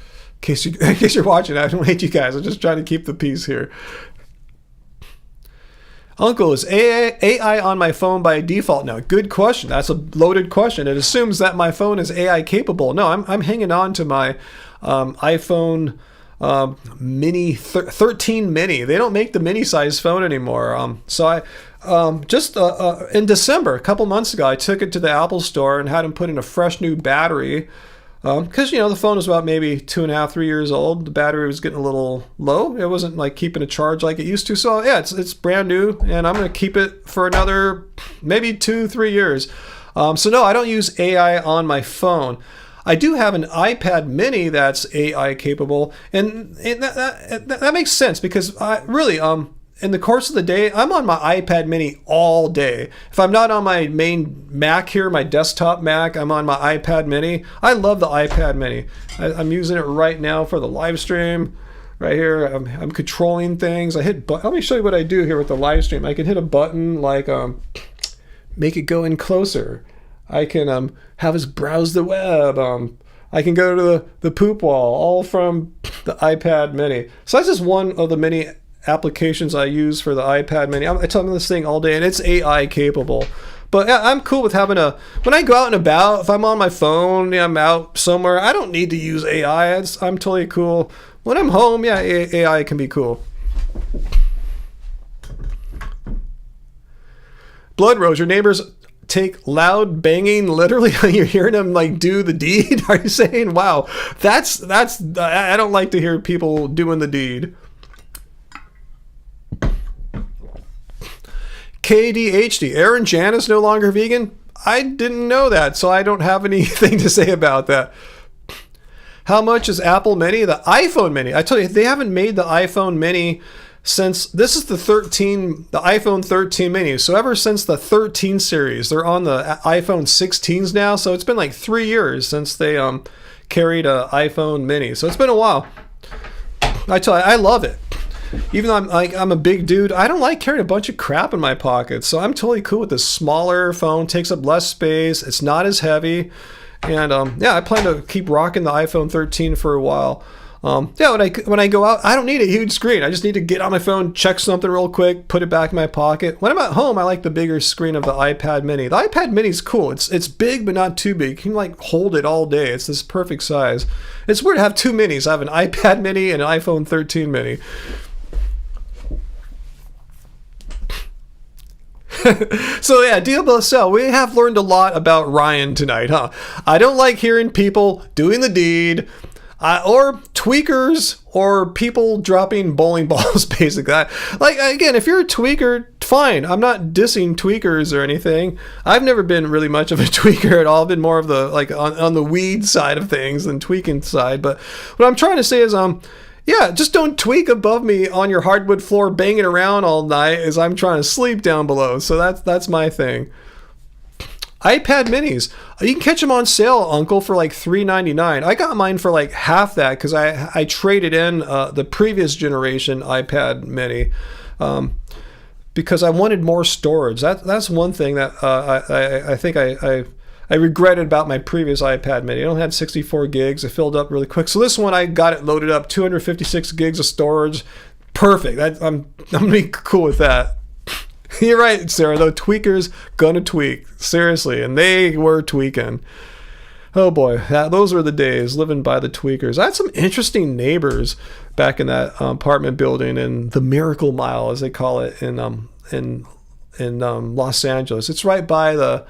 In case you're watching, I don't hate you guys. I'm just trying to keep the peace here. Uncle, is AI on my phone by default? No, good question. That's a loaded question. It assumes that my phone is AI capable. No, I'm hanging on to my iPhone Mini 13 Mini. They don't make the mini size phone anymore. So I just in December, a couple months ago, I took it to the Apple store and had them put in a fresh new battery. Because, the phone was about maybe 2.5, 3 years old. The battery was getting a little low. It wasn't like keeping a charge like it used to. So yeah, it's brand new, and I'm going to keep it for another maybe 2, 3 years. So no, I don't use AI on my phone. I do have an iPad mini that's AI capable, and that makes sense because I really, in the course of the day, I'm on my iPad mini all day. If I'm not on my main Mac here, my desktop Mac, I'm on my iPad mini. I love the iPad mini. I'm using it right now for the live stream. Right here, I'm controlling things. Let me show you what I do here with the live stream. I can hit a button like make it go in closer. I can have us browse the web. I can go to the poop wall, all from the iPad mini. So that's just one of the many applications I use for the iPad mini. I tell them this thing all day, and it's AI capable. But yeah, I'm cool with having when I go out and about, if I'm on my phone, I'm out somewhere, I don't need to use AI. I'm totally cool. When I'm home, yeah, AI can be cool. Blood Rose, your neighbors take loud banging literally? You're hearing them like do the deed? Are you saying, wow, that's I don't like to hear people doing the deed. KDHD, Aaron Jan is no longer vegan? I didn't know that, so I don't have anything to say about that. How much is Apple Mini? The iPhone Mini. I tell you, they haven't made the iPhone Mini since, this is the iPhone 13 Mini. So ever since the 13 series, they're on the iPhone 16s now. So it's been like 3 years since they carried a iPhone Mini. So it's been a while. I tell you, I love it. Even though I'm a big dude, I don't like carrying a bunch of crap in my pockets. So I'm totally cool with this smaller phone. Takes up less space. It's not as heavy. And yeah, I plan to keep rocking the iPhone 13 for a while. Yeah, when I go out, I don't need a huge screen. I just need to get on my phone, check something real quick, put it back in my pocket. When I'm at home, I like the bigger screen of the iPad Mini. The iPad Mini is cool. It's big, but not too big. You can like hold it all day. It's this perfect size. It's weird to have two minis. I have an iPad Mini and an iPhone 13 Mini. So yeah, DLSL, we have learned a lot about Ryan tonight, huh? I don't like hearing people doing the deed, or tweakers, or people dropping bowling balls, basically. Like, again, if you're a tweaker, fine. I'm not dissing tweakers or anything. I've never been really much of a tweaker at all. I've been more of the, like, on the weed side of things than tweaking side. But what I'm trying to say is, yeah, just don't tweak above me on your hardwood floor banging around all night as I'm trying to sleep down below. So that's my thing. iPad minis. You can catch them on sale, Uncle, for like $3.99. I got mine for like half that because I traded in the previous generation iPad mini because I wanted more storage. That's one thing that I think I regretted about my previous iPad mini. It only had 64 gigs. It filled up really quick. So this one, I got it loaded up, 256 gigs of storage. Perfect. I'm gonna be cool with that. You're right, Sarah, though. Tweakers gonna tweak. Seriously. And they were tweaking. Oh boy, those were the days, living by the tweakers. I had some interesting neighbors back in that apartment building in the Miracle Mile, as they call it, in Los Angeles. It's right by the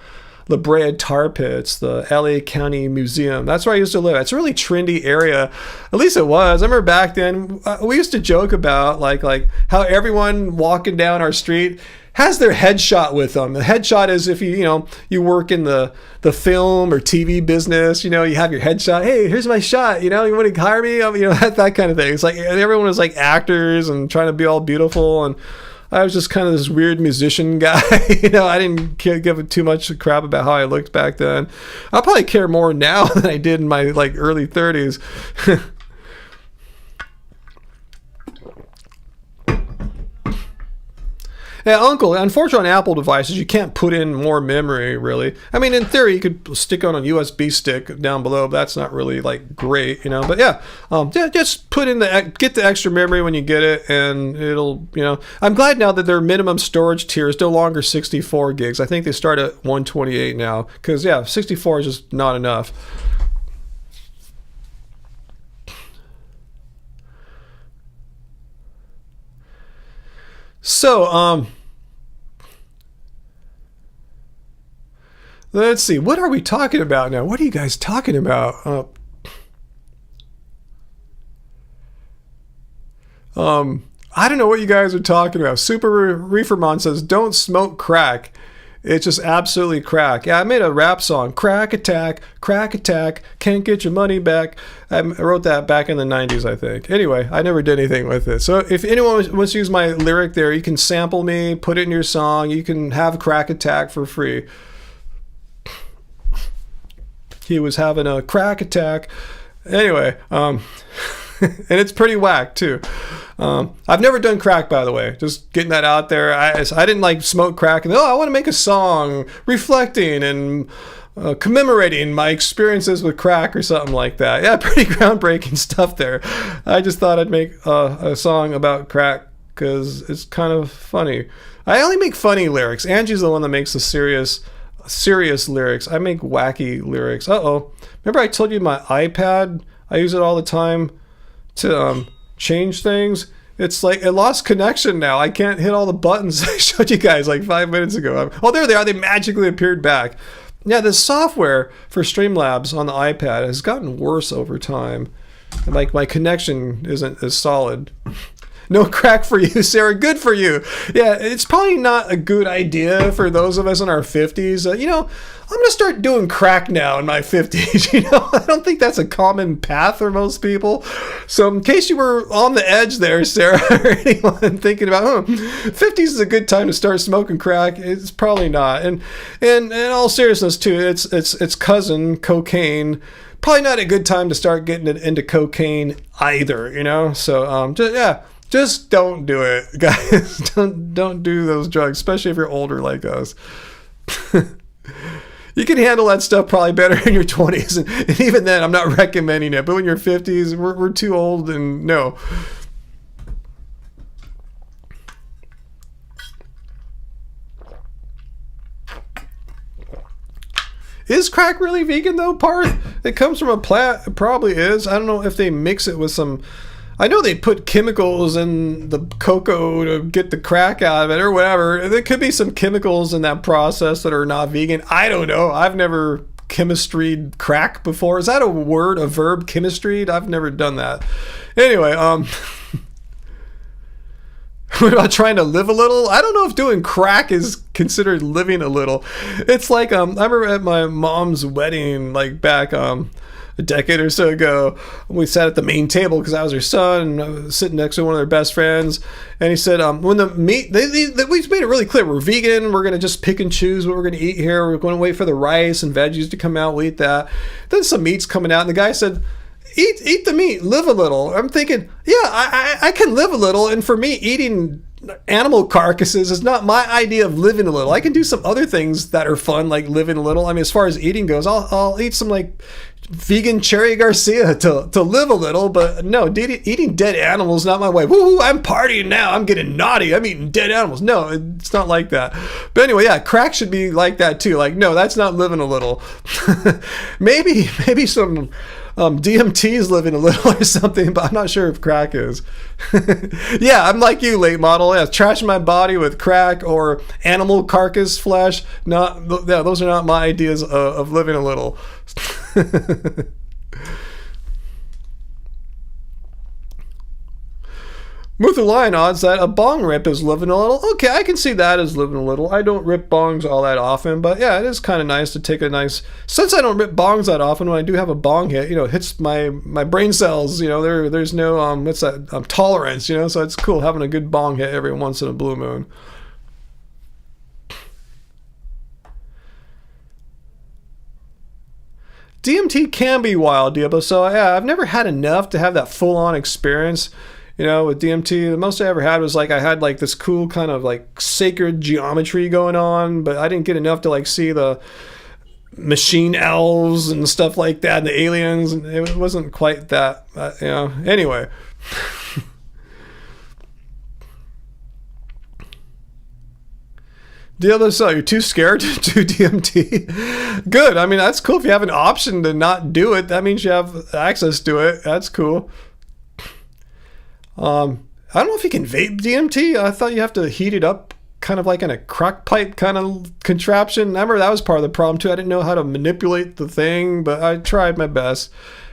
La Brea Tar Pits, the LA County Museum. That's where I used to live. It's a really trendy area. At least it was. I remember back then, we used to joke about like how everyone walking down our street has their headshot with them. The headshot is if you work in the film or TV business, you have your headshot. Hey, here's my shot. You want to hire me? That kind of thing. It's like everyone was like actors and trying to be all beautiful, and I was just kind of this weird musician guy. I didn't give too much crap about how I looked back then. I probably care more now than I did in my like early 30s. Yeah, Uncle, unfortunately on Apple devices, you can't put in more memory, really. I mean, in theory, you could stick on a USB stick down below, but that's not really, like, great, But yeah, just put in get the extra memory when you get it, and it'll, I'm glad now that their minimum storage tier is no longer 64 gigs. I think they start at 128 now, because, yeah, 64 is just not enough. So, let's see. What are we talking about now? What are you guys talking about? I don't know what you guys are talking about. Super Reefermon says, don't smoke crack. It's just absolutely crack. Yeah, I made a rap song, crack attack, can't get your money back. I wrote that back in the 90s, I think. Anyway, I never did anything with it. So if anyone wants to use my lyric there, you can sample me, put it in your song. You can have crack attack for free. He was having a crack attack. Anyway, and it's pretty whack too. I've never done crack, by the way. Just getting that out there. I didn't like smoke crack. And I want to make a song reflecting and commemorating my experiences with crack or something like that. Yeah, pretty groundbreaking stuff there. I just thought I'd make a song about crack because it's kind of funny. I only make funny lyrics. Angie's the one that makes the serious lyrics. I make wacky lyrics. Remember I told you my iPad? I use it all the time to change things. It's like it lost connection now. I can't hit all the buttons I showed you guys like 5 minutes ago. There they are. They magically appeared back. Yeah, the software for Streamlabs on the iPad has gotten worse over time. And like my connection isn't as solid. No crack for you, Sarah. Good for you. Yeah, it's probably not a good idea for those of us in our 50s. I'm going to start doing crack now in my 50s. I don't think that's a common path for most people. So in case you were on the edge there, Sarah, or anyone thinking about, 50s is a good time to start smoking crack, it's probably not. And in all seriousness, too, it's cousin, cocaine. Probably not a good time to start getting into cocaine either, So, just don't do it, guys. Don't do those drugs, especially if you're older like us. You can handle that stuff probably better in your 20s, and even then, I'm not recommending it. But when you're 50s, we're too old, and no. Is crack really vegan though, Parth? It comes from a plant. It probably is. I don't know if they mix it with some. I know they put chemicals in the cocoa to get the crack out of it or whatever. There could be some chemicals in that process that are not vegan. I don't know. I've never chemistryed crack before. Is that a word, a verb, chemistryed? I've never done that. Anyway, what about trying to live a little? I don't know if doing crack is considered living a little. It's like, I remember at my mom's wedding, like back, a decade or so ago, we sat at the main table because I was her son, and I was sitting next to one of their best friends, and he said, when the meat, we made it really clear, we're vegan, we're going to just pick and choose what we're going to eat here, we're going to wait for the rice and veggies to come out, we'll eat that. Then some meat's coming out, and the guy said, eat the meat, live a little. I'm thinking, I can live a little, and for me, eating animal carcasses is not my idea of living a little. I can do some other things that are fun, like living a little. I mean, as far as eating goes, I'll eat some like vegan Cherry Garcia to live a little, but no, eating dead animals not my way. Woo, I'm partying now, I'm getting naughty, I'm eating dead animals. No, it's not like that. But anyway, crack should be like that too. Like, no, that's not living a little. maybe some DMT is living a little or something, but I'm not sure if crack is. Yeah, I'm like you, late model. Yeah, trashing my body with crack or animal carcass flesh. Those are not my ideas of living a little. Muthu Lion odds that a bong rip is living a little. Okay, I can see that as living a little. I don't rip bongs all that often, but yeah, it is kind of nice to take a nice. Since I don't rip bongs that often, when I do have a bong hit, it hits my brain cells. There's no what's that tolerance. So it's cool having a good bong hit every once in a blue moon. DMT can be wild, Diablo. So yeah, I've never had enough to have that full-on experience. With DMT, the most I ever had was like I had like this cool kind of like sacred geometry going on, but I didn't get enough to like see the machine elves and stuff like that, and the aliens, and it wasn't quite that, Anyway. So you're too scared to do DMT? Good. I mean, that's cool. If you have an option to not do it, that means you have access to it. That's cool. I don't know if you can vape DMT. I thought you have to heat it up kind of like in a crock pipe kind of contraption. I remember that was part of the problem too. I didn't know how to manipulate the thing, but I tried my best.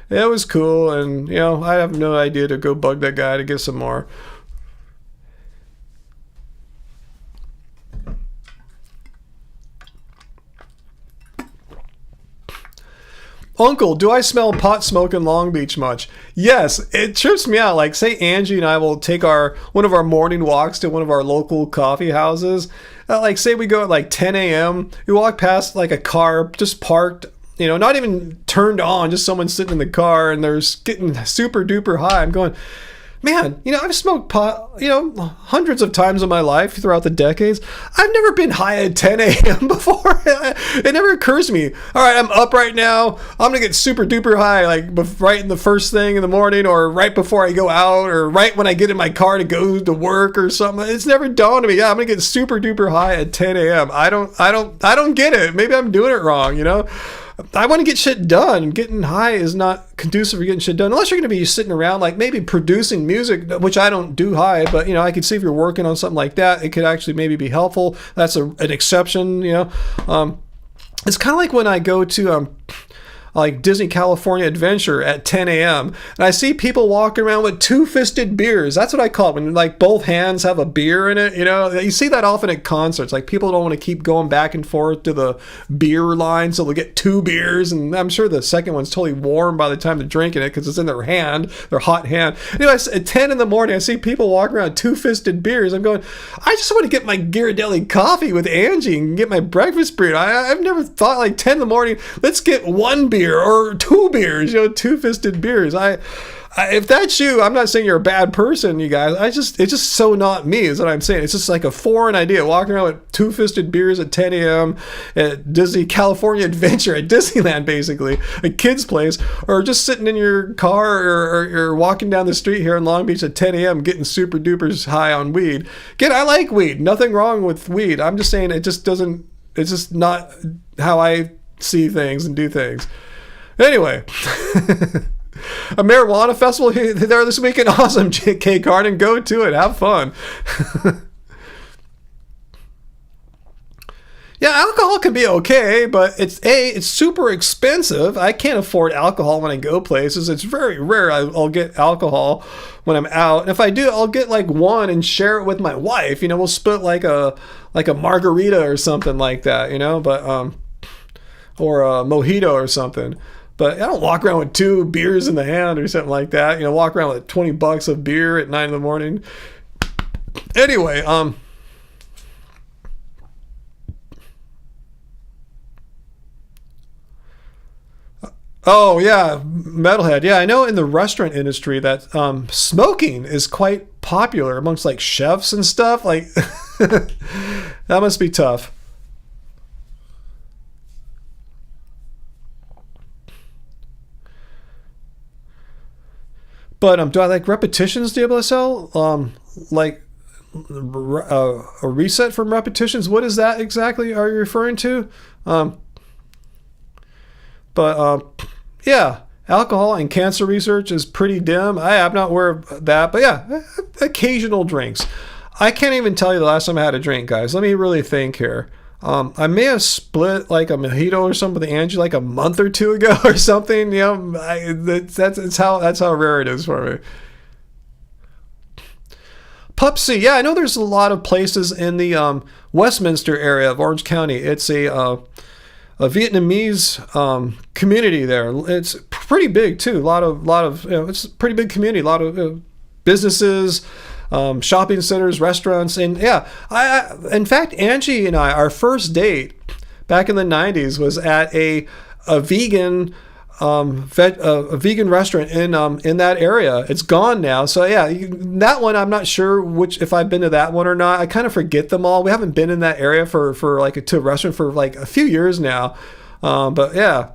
it was cool, and I have no idea to go bug that guy to get some more. Uncle, do I smell pot smoke in Long Beach much? Yes, it trips me out. Like, say Angie and I will take one of our morning walks to one of our local coffee houses. Like, say we go at like 10 a.m. We walk past like a car just parked, not even turned on, just someone sitting in the car, and they're getting super duper high. I'm going, man, I've smoked pot, hundreds of times in my life throughout the decades. I've never been high at 10 a.m. before. It never occurs to me. All right, I'm up right now. I'm going to get super duper high, like right in the first thing in the morning, or right before I go out, or right when I get in my car to go to work or something. It's never dawned on me. Yeah, I'm going to get super duper high at 10 a.m. I don't get it. Maybe I'm doing it wrong, I want to get shit done. Getting high is not conducive for getting shit done, unless you're going to be sitting around, like maybe producing music, which I don't do high, but I could see if you're working on something like that, it could actually maybe be helpful. That's an exception. It's kind of like when I go to like Disney California Adventure at 10 a.m. and I see people walking around with two-fisted beers. That's what I call it, when like both hands have a beer in it. You see that often at concerts. Like, people don't want to keep going back and forth to the beer line, so they'll get two beers, and I'm sure the second one's totally warm by the time they're drinking it because it's in their hand, their hot hand. Anyways, at 10 in the morning, I see people walking around with two-fisted beers. I'm going, I just want to get my Ghirardelli coffee with Angie and get my breakfast beer. I've never thought, like, 10 in the morning, let's get one beer or two beers, two-fisted beers. If that's you, I'm not saying you're a bad person, you guys. It's just so not me, is what I'm saying. It's just like a foreign idea, walking around with two-fisted beers at 10 a.m. at Disney California Adventure at Disneyland, basically, a kid's place, or just sitting in your car or walking down the street here in Long Beach at 10 a.m. getting super duper high on weed. Again, I like weed. Nothing wrong with weed. I'm just saying it's just not how I see things and do things. Anyway, a marijuana festival there this weekend. Awesome, K Garden. Go to it. Have fun. Yeah, alcohol can be okay, but it's super expensive. I can't afford alcohol when I go places. It's very rare I'll get alcohol when I'm out. And if I do, I'll get like one and share it with my wife. We'll split like a margarita or something like that, but or a mojito or something. But I don't walk around with two beers in the hand or something like that. Walk around with $20 of beer at 9 in the morning. Anyway, oh yeah, metalhead. Yeah, I know in the restaurant industry that smoking is quite popular amongst like chefs and stuff. Like, that must be tough. But do I like repetitions, DSL? Like a reset from repetitions? What is that exactly? Are you referring to? Yeah, alcohol and cancer research is pretty dim. I'm not aware of that, but yeah, occasional drinks. I can't even tell you the last time I had a drink, guys. Let me really think here. I may have split like a mojito or something with Angie like a month or two ago or something. That's how rare it is for me. Pupsy, yeah, I know there's a lot of places in the Westminster area of Orange County. It's a Vietnamese community there. It's pretty big too. A lot of it's a pretty big community. A lot of businesses. Shopping centers, restaurants, and yeah, in fact, Angie and I, our first date back in the 90s was at a vegan a vegan restaurant in that area. It's gone now, so yeah, that one I'm not sure if I've been to that one or not. I kind of forget them all. We haven't been in that area for like to a restaurant for like a few years now, but yeah.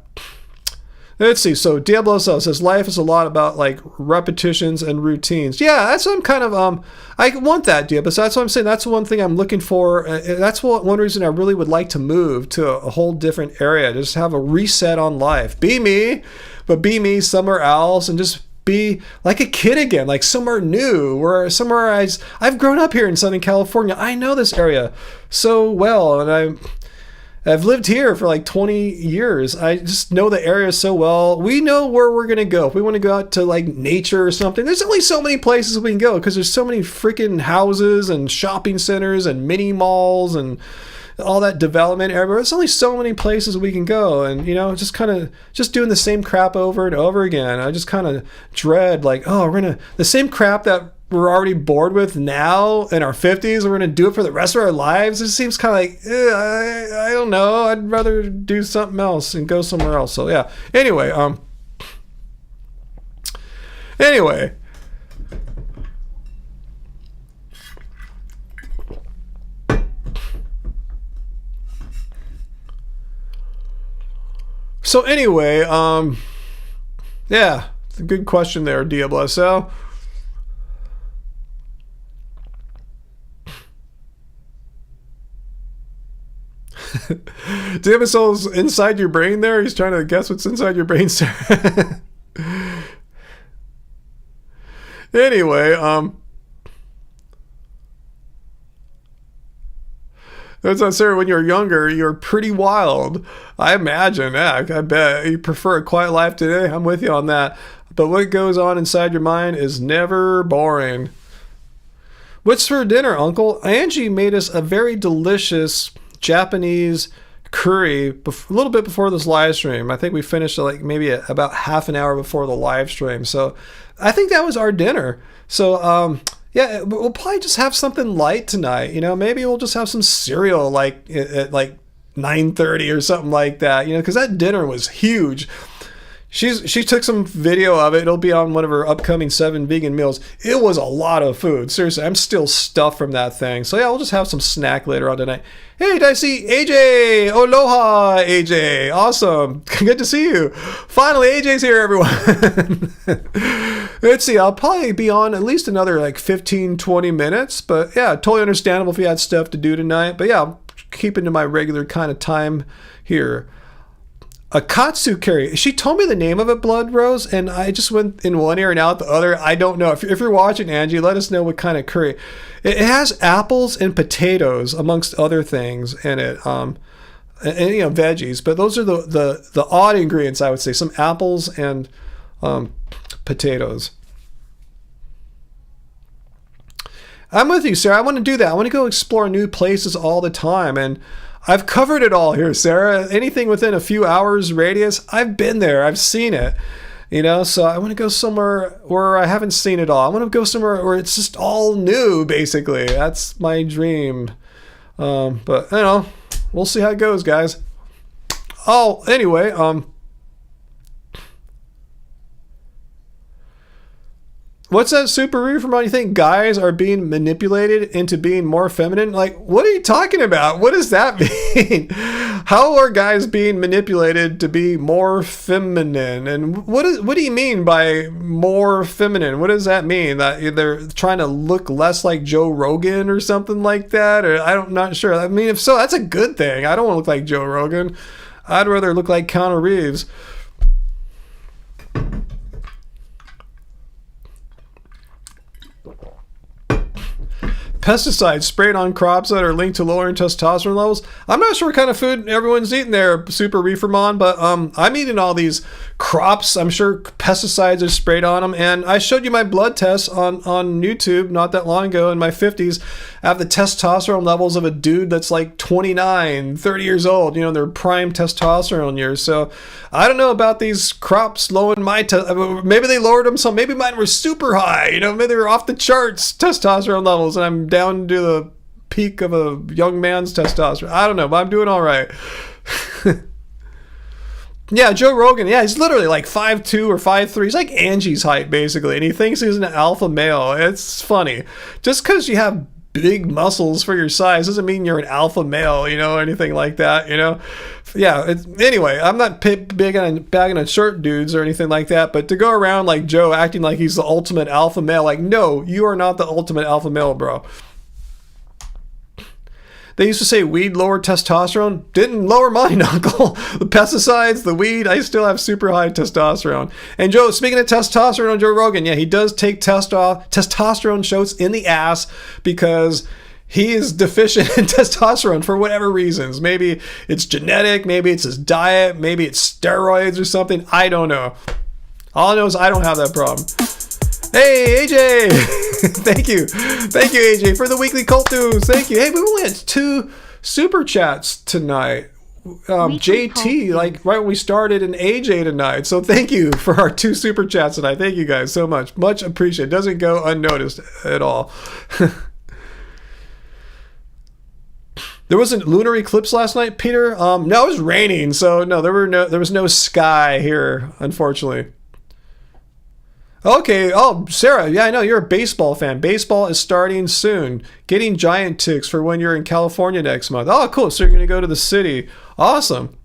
Let's see. So Diablo says life is a lot about like repetitions and routines. Yeah, that's what I'm kind of I want that, Diablo. So that's what I'm saying. That's one thing I'm looking for. That's one reason I really would like to move to a whole different area. Just have a reset on life. Be me, but be me somewhere else, and just be like a kid again, like somewhere new, where somewhere I've grown up here in Southern California. I know this area so well, and I've lived here for like 20 years. I just know the area so well. We know where we're going to go. If we want to go out to like nature or something, there's only so many places we can go because there's so many freaking houses and shopping centers and mini malls and all that development everywhere. There's only so many places we can go, and just kind of just doing the same crap over and over again. I just kind of dread like, oh, we're gonna the same crap that we're already bored with now in our 50s. We're gonna do it for the rest of our lives. It seems kind of like I don't know. I'd rather do something else and go somewhere else. So yeah. Anyway. So anyway, yeah, it's a good question there, DLSL. DMSL's inside your brain there? He's trying to guess what's inside your brain, sir. Anyway, that's not, sir. When you're younger, you're pretty wild. I imagine. Yeah, I bet you prefer a quiet life today. I'm with you on that. But what goes on inside your mind is never boring. What's for dinner, Uncle? Angie made us a very delicious Japanese curry a little bit before this live stream. I think we finished like maybe about half an hour before the live stream. So I think that was our dinner. So, yeah, we'll probably just have something light tonight. Maybe we'll just have some cereal like at like 9:30 or something like that. Because that dinner was huge. She took some video of it. It'll be on one of her upcoming 7 vegan meals. It was a lot of food. Seriously, I'm still stuffed from that thing. So yeah, we'll just have some snack later on tonight. Hey, did I see AJ? Aloha, AJ. Awesome. Good to see you. Finally, AJ's here, everyone. Let's see. I'll probably be on at least another like 15, 20 minutes. But yeah, totally understandable if you had stuff to do tonight. But yeah, I'll keep into my regular kind of time here. A katsu curry. She told me the name of it, Blood Rose, and I just went in one ear and out the other. I don't know. If you're watching, Angie, let us know what kind of curry. It has apples and potatoes, amongst other things, in it, and veggies. But those are the odd ingredients, I would say. Some apples and potatoes. I'm with you, Sarah. I want to do that. I want to go explore new places all the time, and I've covered it all here, Sarah. Anything within a few hours radius, I've been there. I've seen it. So I want to go somewhere where I haven't seen it all. I want to go somewhere where it's just all new, basically. That's my dream. But, we'll see how it goes, guys. Oh, anyway, what's that super reefer on? You think guys are being manipulated into being more feminine? Like, what are you talking about? What does that mean? How are guys being manipulated to be more feminine? And what do you mean by more feminine? What does that mean? That they're trying to look less like Joe Rogan or something like that? Or I'm not sure. I mean, if so, that's a good thing. I don't want to look like Joe Rogan. I'd rather look like Keanu Reeves. Pesticides sprayed on crops that are linked to lowering testosterone levels. I'm not sure what kind of food everyone's eating there, Super Reefermon, but I'm eating all these crops. I'm sure pesticides are sprayed on them. And I showed you my blood tests on YouTube not that long ago in my 50s. I have the testosterone levels of a dude that's like 29, 30 years old, their prime testosterone years. So I don't know about these crops lowering my maybe they lowered them some. Maybe mine were super high. Maybe they were off the charts testosterone levels, and I'm down to the peak of a young man's testosterone. I don't know, but I'm doing all right. Yeah, Joe Rogan. Yeah, he's literally like 5'2" or 5'3". He's like Angie's height, basically, and he thinks he's an alpha male. It's funny. Just because you have big muscles for your size doesn't mean you're an alpha male, or anything like that, Yeah, anyway, I'm not big on bagging on short dudes or anything like that, but to go around like Joe acting like he's the ultimate alpha male, like, no, you are not the ultimate alpha male, bro. They used to say weed lowered testosterone. Didn't lower mine, Uncle. The pesticides, the weed, I still have super high testosterone. And Joe, speaking of testosterone, Joe Rogan, yeah, he does take testosterone shots in the ass because he is deficient in testosterone for whatever reasons. Maybe it's genetic, maybe it's his diet, maybe it's steroids or something. I don't know. All I know is I don't have that problem. Hey, AJ! Thank you, AJ, for the weekly cult news. Thank you. Hey, we only had 2 super chats tonight. JT, like right when we started, and AJ tonight. So thank you for our 2 super chats tonight. Thank you guys so much. Much appreciated. Doesn't go unnoticed at all. There wasn't lunar eclipse last night, Peter? No, it was raining, so no, there was no sky here, unfortunately. Okay, oh, Sarah, yeah, I know, you're a baseball fan. Baseball is starting soon. Getting giant ticks for when you're in California next month. Oh, cool, so you're going to go to the city. Awesome.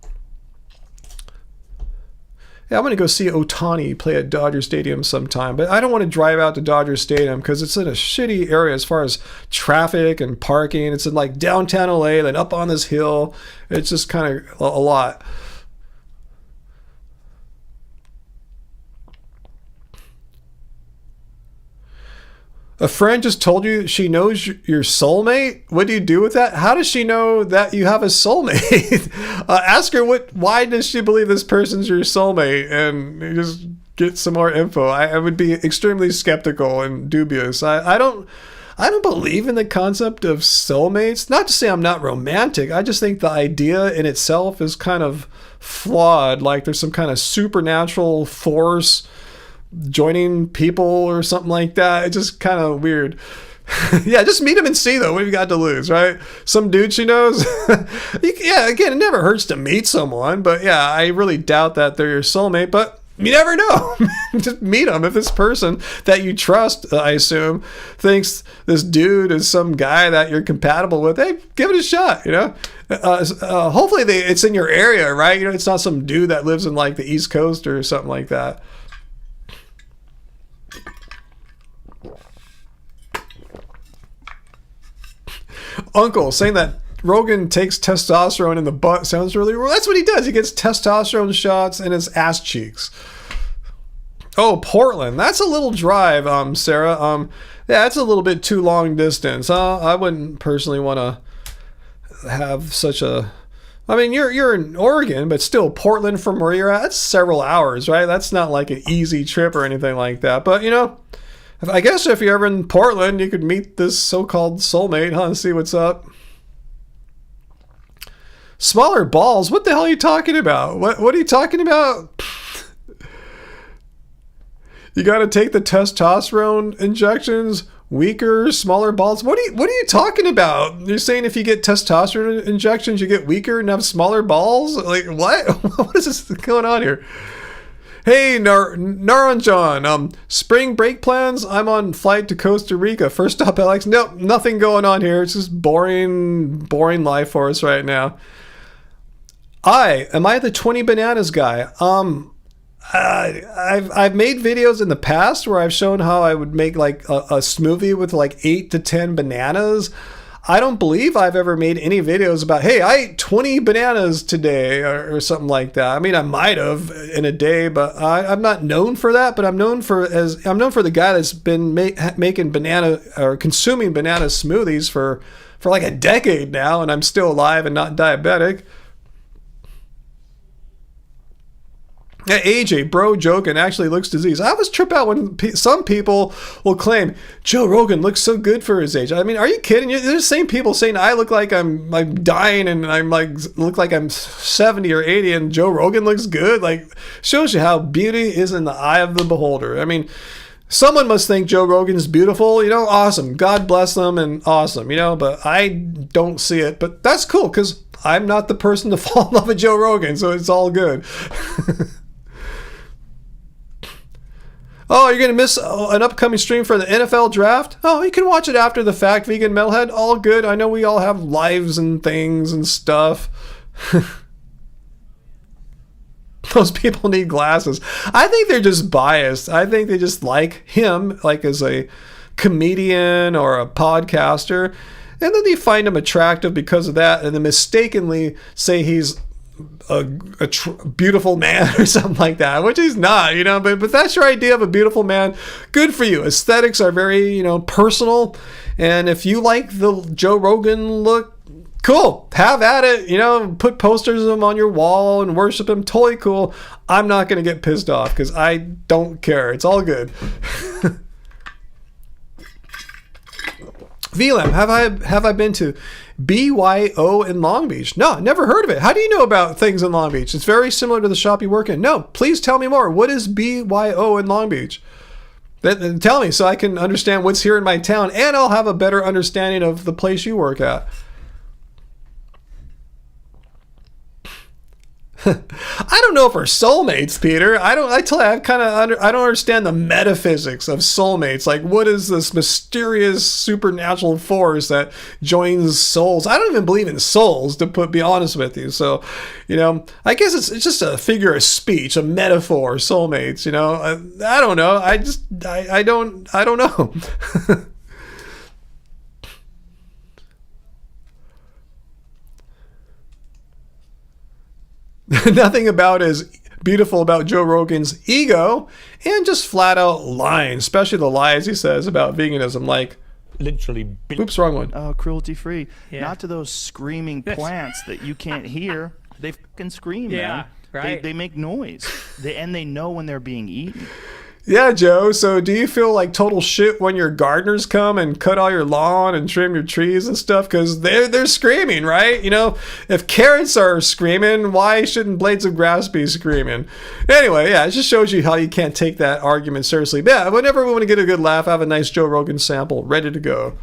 Yeah, I'm going to go see Ohtani play at Dodger Stadium sometime, but I don't want to drive out to Dodger Stadium because it's in a shitty area as far as traffic and parking. It's in like downtown LA, then up on this hill. It's just kind of a lot. A friend just told you she knows your soulmate? What do you do with that? How does she know that you have a soulmate? Ask her why does she believe this person's your soulmate, and just get some more info. I would be extremely skeptical and dubious. I don't believe in the concept of soulmates. Not to say I'm not romantic. I just think the idea in itself is kind of flawed. Like there's some kind of supernatural force joining people or something like that. It's just kind of weird. Yeah, just meet him and see, though. What have you got to lose, right? Some dude she knows. Yeah, again, it never hurts to meet someone, but yeah, I really doubt that they're your soulmate, but you never know. Just meet them. If this person that you trust, I assume, thinks this dude is some guy that you're compatible with, hey, give it a shot, you know? Hopefully it's in your area, right? You know, it's not some dude that lives in like the East Coast or something like that. Uncle saying that Rogan takes testosterone in the butt sounds really well. That's what he does. He gets testosterone shots in his ass cheeks. Oh, Portland. That's a little drive, Sarah. Yeah, that's a little bit too long distance. I wouldn't personally want to have such a. I mean, you're in Oregon, but still, Portland from where you're at, that's several hours, right? That's not like an easy trip or anything like that. But you know, I guess if you're ever in Portland, you could meet this so-called soulmate, huh, and see what's up. Smaller balls? What the hell are you talking about? What are you talking about? You got to take the testosterone injections, weaker, smaller balls. What are you talking about? You're saying if you get testosterone injections, you get weaker and have smaller balls? Like, what? What is this going on here? Hey, Naranjan, spring break plans? I'm on flight to Costa Rica. First stop, Alex. Nope, nothing going on here. It's just boring life for us right now. Am I the 20 bananas guy? I've made videos in the past where I've shown how I would make like a smoothie with like 8 to 10 bananas. I don't believe I've ever made any videos about, hey, I ate 20 bananas today or something like that. I mean, I might have in a day, but I'm not known for that. But I'm known for the guy that's been making banana or consuming banana smoothies for like a decade now, and I'm still alive and not diabetic. Yeah, AJ, bro joking, actually looks diseased. I always trip out when some people will claim Joe Rogan looks so good for his age. I mean, are you kidding? There's the same people saying I look like I'm dying and I'm like look like I'm 70 or 80 and Joe Rogan looks good. Like, shows you how beauty is in the eye of the beholder. I mean, someone must think Joe Rogan's beautiful, you know, awesome. God bless them and awesome, you know, but I don't see it. But that's cool because I'm not the person to fall in love with Joe Rogan, so it's all good. Oh, you're going to miss an upcoming stream for the NFL draft? Oh, you can watch it after the fact, Vegan Metalhead. All good. I know we all have lives and things and stuff. Those people need glasses. I think they're just biased. I think they just like him, like as a comedian or a podcaster. And then they find him attractive because of that and then mistakenly say he's a beautiful man or something like that, which he's not, you know, but that's your idea of a beautiful man. Good for you. Aesthetics are very, you know, personal, And if you like the Joe Rogan look, cool, have at it. You know, put posters of him on your wall and worship him. Totally cool. I'm not going to get pissed off because I don't care. It's all good. VLAM, have I been to BYO in Long Beach? No, never heard of it. How do you know about things in Long Beach? It's very similar to the shop you work in. No, please tell me more. What is BYO in Long Beach? Tell me so I can understand what's here in my town, and I'll have a better understanding of the place you work at. I don't know if we're soulmates, Peter. I don't understand the metaphysics of soulmates. Like, what is this mysterious supernatural force that joins souls? I don't even believe in souls, to be honest with you. So, you know, I guess it's just a figure of speech, a metaphor. Soulmates, you know. I don't know. I don't know. Nothing about is beautiful about Joe Rogan's ego and just flat out lying, especially the lies he says about veganism, like literally oops, wrong one. Cruelty free. Yeah. Not to those screaming plants that you can't hear. They fucking scream, man. Right. They make noise. And they know when they're being eaten. Yeah, Joe. So do you feel like total shit when your gardeners come and cut all your lawn and trim your trees and stuff? Because they're screaming, right? You know, if carrots are screaming, why shouldn't blades of grass be screaming? Anyway, yeah, it just shows you how you can't take that argument seriously. But yeah, whenever we want to get a good laugh, I have a nice Joe Rogan sample ready to go.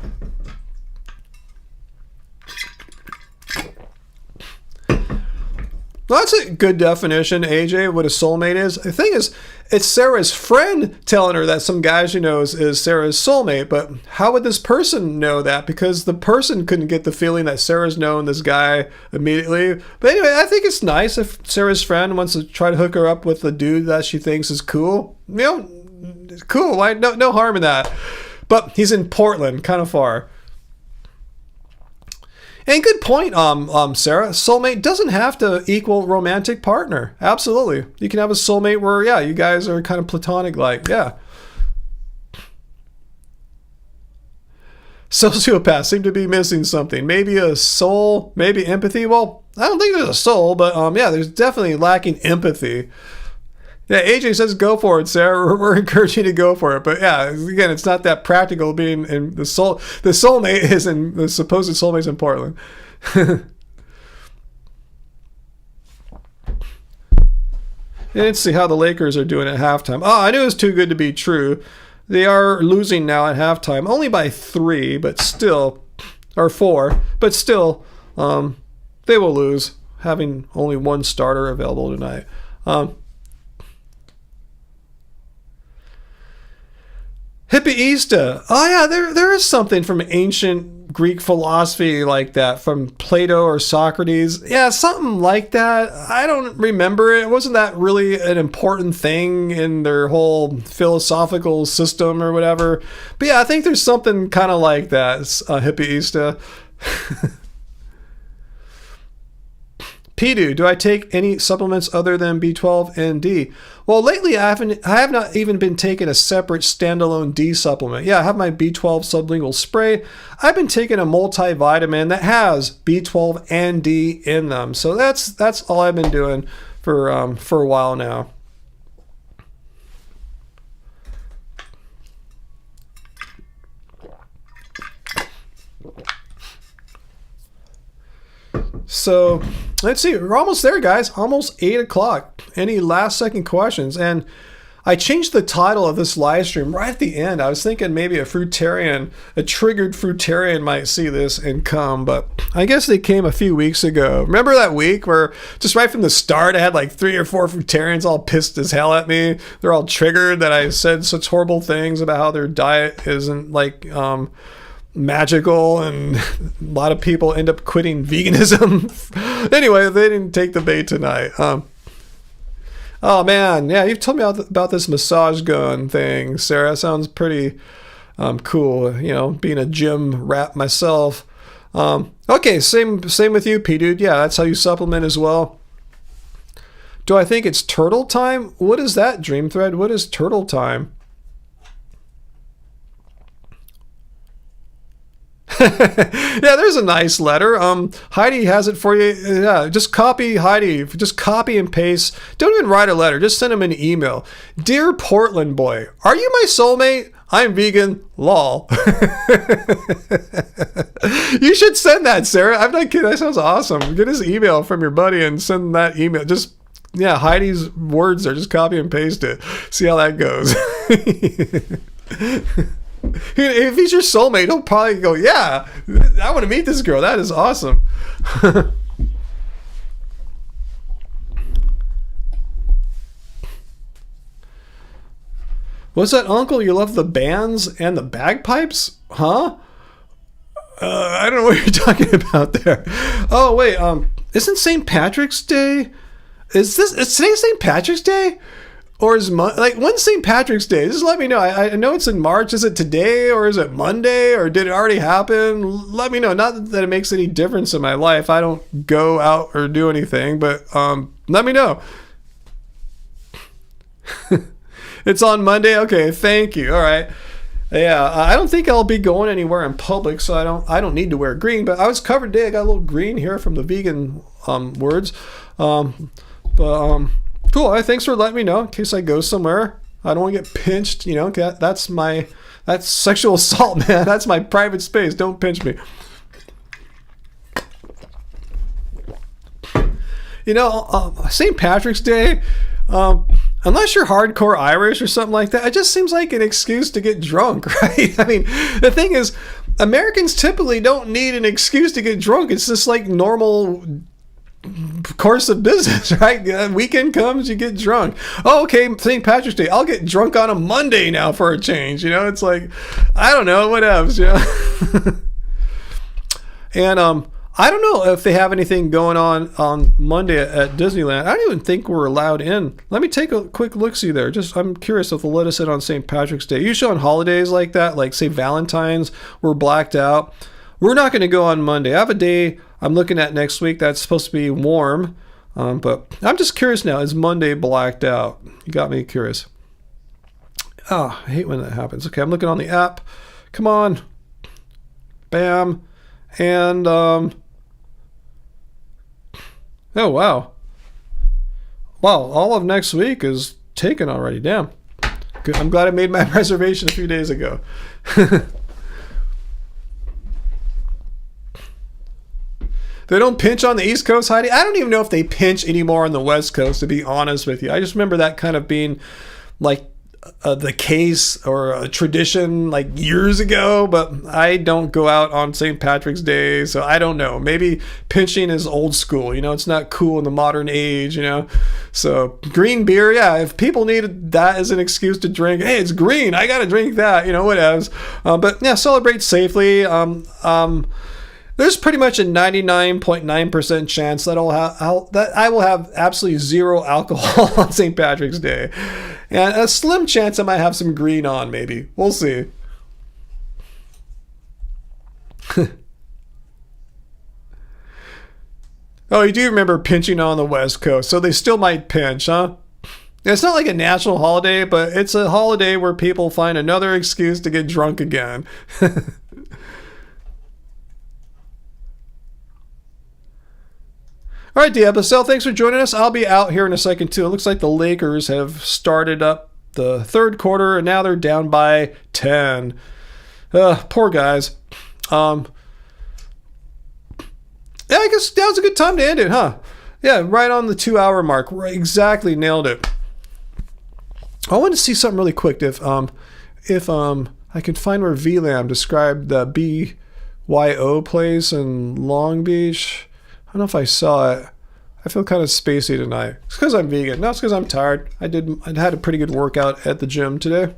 Well, that's a good definition, AJ, what a soulmate is. The thing is, it's Sarah's friend telling her that some guy she knows is Sarah's soulmate, but how would this person know that? Because the person couldn't get the feeling that Sarah's known this guy immediately. But anyway, I think it's nice if Sarah's friend wants to try to hook her up with a dude that she thinks is cool. You know, cool, no harm in that. But he's in Portland, kind of far. And good point, Sarah. Soulmate doesn't have to equal romantic partner. Absolutely. You can have a soulmate where, yeah, you guys are kind of platonic like, yeah. Sociopaths seem to be missing something. Maybe a soul, maybe empathy. Well, I don't think there's a soul, but yeah, there's definitely lacking empathy. Yeah, AJ says go for it, Sarah. We're encouraging you to go for it. But yeah, again, it's not that practical being in the soul. The soulmate is in the supposed soulmate's in Portland. Let's see how the Lakers are doing at halftime. Oh, I knew it was too good to be true. They are losing now at halftime, only by 3, but still, or 4, but still, they will lose, having only one starter available tonight. Hippieista. Oh yeah, there is something from ancient Greek philosophy like that, from Plato or Socrates. Yeah, something like that. I don't remember it. Wasn't that really an important thing in their whole philosophical system or whatever? But yeah, I think there's something kind of like that, hippieista. Pidu, do I take any supplements other than B12 and D? Well, lately I have not even been taking a separate standalone D supplement. Yeah, I have my B12 sublingual spray. I've been taking a multivitamin that has B12 and D in them. So that's all I've been doing for a while now. So let's see, we're almost there, guys. Almost 8 o'clock. Any last second questions? And I changed the title of this live stream right at the end. I was thinking maybe a triggered fruitarian might see this and come, but I guess they came a few weeks ago. Remember that week where just right from the start I had like 3 or 4 fruitarians all pissed as hell at me? They're all triggered that I said such horrible things about how their diet isn't like magical, and a lot of people end up quitting veganism. Anyway, they didn't take the bait tonight. Oh man, yeah, you've told me about this massage gun thing, Sarah. That sounds pretty cool. You know, being a gym rat myself. Okay, same with you, P-Dude. Yeah, that's how you supplement as well. Do I think it's turtle time? What is that, Dream Thread? What is turtle time? Yeah, there's a nice letter. Heidi has it for you. Yeah, just copy Heidi. Just copy and paste. Don't even write a letter. Just send him an email. Dear Portland boy, are you my soulmate? I'm vegan. Lol. You should send that, Sarah. I'm not kidding. That sounds awesome. Get his email from your buddy and send that email. Just, yeah, Heidi's words there. Just copy and paste it. See how that goes. If he's your soulmate, he'll probably go, yeah, I want to meet this girl. That is awesome. What's that, Uncle? You love the bands and the bagpipes? Huh? I don't know what you're talking about there. Oh, wait. Isn't St. Patrick's Day? Is today St. Patrick's Day? Or is when's St. Patrick's Day? Just let me know. I know it's in March. Is it today or is it Monday or did it already happen? Let me know. Not that it makes any difference in my life. I don't go out or do anything, but let me know. It's on Monday. Okay, thank you. All right. Yeah, I don't think I'll be going anywhere in public, so I don't need to wear green. But I was covered today. I got a little green here from the vegan words. Cool. Thanks for letting me know in case I go somewhere. I don't want to get pinched. You know, that's sexual assault, man. That's my private space. Don't pinch me. You know, St. Patrick's Day, unless you're hardcore Irish or something like that, it just seems like an excuse to get drunk, right? I mean, the thing is, Americans typically don't need an excuse to get drunk. It's just like normal course of business, right? Weekend comes, you get drunk. Oh, okay, St. Patrick's Day. I'll get drunk on a Monday now for a change. You know, it's like, I don't know, what else, you know? And I don't know if they have anything going on Monday at Disneyland. I don't even think we're allowed in. Let me take a quick look-see there. I'm curious if they'll let us in on St. Patrick's Day. Usually on holidays like that, like say Valentine's, we're blacked out. We're not going to go on Monday. I have a day I'm looking at next week that's supposed to be warm, but I'm just curious now. Is Monday blacked out? You got me curious. Oh, I hate when that happens. Okay, I'm looking on the app. Come on. Bam. And, oh, wow. Wow, all of next week is taken already. Damn. Good. I'm glad I made my reservation a few days ago. They don't pinch on the East Coast, Heidi? I don't even know if they pinch anymore on the West Coast, to be honest with you. I just remember that kind of being like the case or a tradition like years ago, but I don't go out on St. Patrick's Day, so I don't know. Maybe pinching is old school, you know, it's not cool in the modern age, you know. So green beer, yeah, if people needed that as an excuse to drink, hey, it's green, I gotta drink that, you know, whatever. But yeah, celebrate safely. There's pretty much a 99.9% chance that I will have absolutely zero alcohol on St. Patrick's Day. And a slim chance I might have some green on, maybe. We'll see. Oh, you do remember pinching on the West Coast, so they still might pinch, huh? It's not like a national holiday, but it's a holiday where people find another excuse to get drunk again. All right, Diablo, thanks for joining us. I'll be out here in a second, too. It looks like the Lakers have started up the third quarter, and now they're down by 10. Poor guys. Yeah, I guess that was a good time to end it, huh? Yeah, right on the 2-hour mark. Right, exactly, nailed it. I want to see something really quick. If I can find where VLAM described the BYO place in Long Beach. I don't know if I saw it. I feel kind of spacey tonight. It's because I'm vegan. No, it's because I'm tired. I had a pretty good workout at the gym today.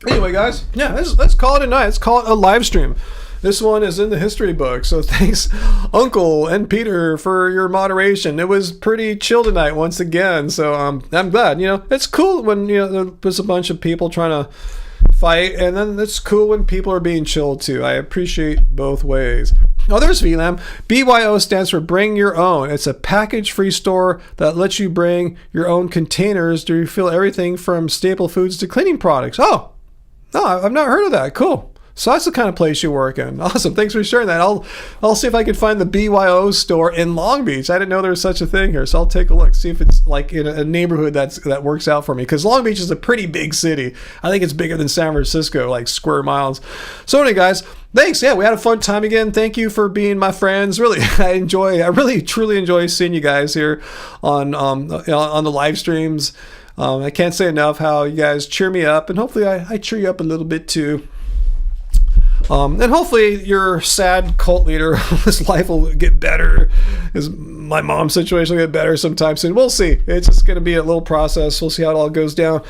Anyway, guys, yeah, let's call it a night. Let's call it a live stream. This one is in the history book. So thanks, Uncle and Peter, for your moderation. It was pretty chill tonight once again. So I'm glad. You know, it's cool when there's a bunch of people trying to fight, and then it's cool when people are being chill too. I appreciate both ways. Oh, there's VLAM. BYO stands for Bring Your Own. It's a package-free store that lets you bring your own containers to refill everything from staple foods to cleaning products. Oh, no, I've not heard of that. Cool. So that's the kind of place you work in. Awesome. Thanks for sharing that. I'll see if I can find the BYO store in Long Beach. I didn't know there was such a thing here. So I'll take a look, see if it's like in a neighborhood that works out for me. Because Long Beach is a pretty big city. I think it's bigger than San Francisco, like square miles. So anyway, guys, thanks. Yeah, we had a fun time again. Thank you for being my friends. Really, I really truly enjoy seeing you guys here on the live streams. I can't say enough how you guys cheer me up, and hopefully I cheer you up a little bit too. And hopefully your sad cult leader, his life will get better. My mom's situation will get better sometime soon. We'll see. It's just going to be a little process. We'll see how it all goes down.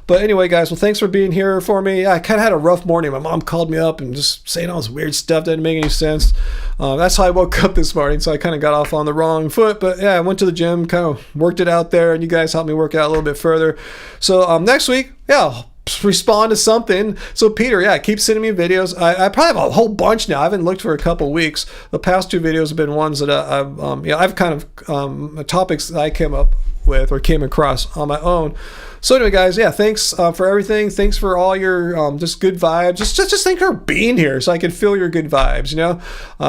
But anyway, guys, well, thanks for being here for me. I kind of had a rough morning. My mom called me up and just saying all this weird stuff that didn't make any sense. That's how I woke up this morning. So I kind of got off on the wrong foot. But yeah, I went to the gym, kind of worked it out there, and you guys helped me work it out a little bit further. So next week, yeah, respond to something. So Peter, yeah, keep sending me videos. I probably have a whole bunch now. I haven't looked for a couple weeks. The past 2 videos have been ones that I've kind of topics that I came up with or came across on my own. So anyway, guys, yeah, thanks for everything. Thanks for all your just good vibes. Just thank you for being here, so I can feel your good vibes. You know,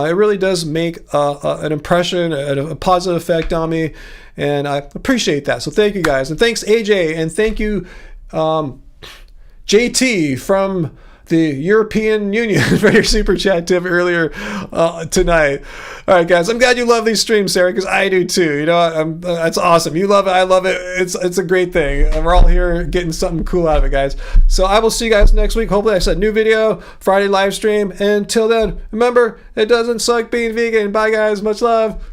it really does make an impression, a positive effect on me, and I appreciate that. So thank you, guys, and thanks AJ, and thank you. JT from the European Union for your super chat tip earlier tonight. All right, guys, I'm glad you love these streams, Sarah, because I do too. You know, that's awesome. You love it. I love it. It's a great thing. And we're all here getting something cool out of it, guys. So I will see you guys next week. Hopefully, I said new video, Friday live stream. And until then, remember, it doesn't suck being vegan. Bye, guys. Much love.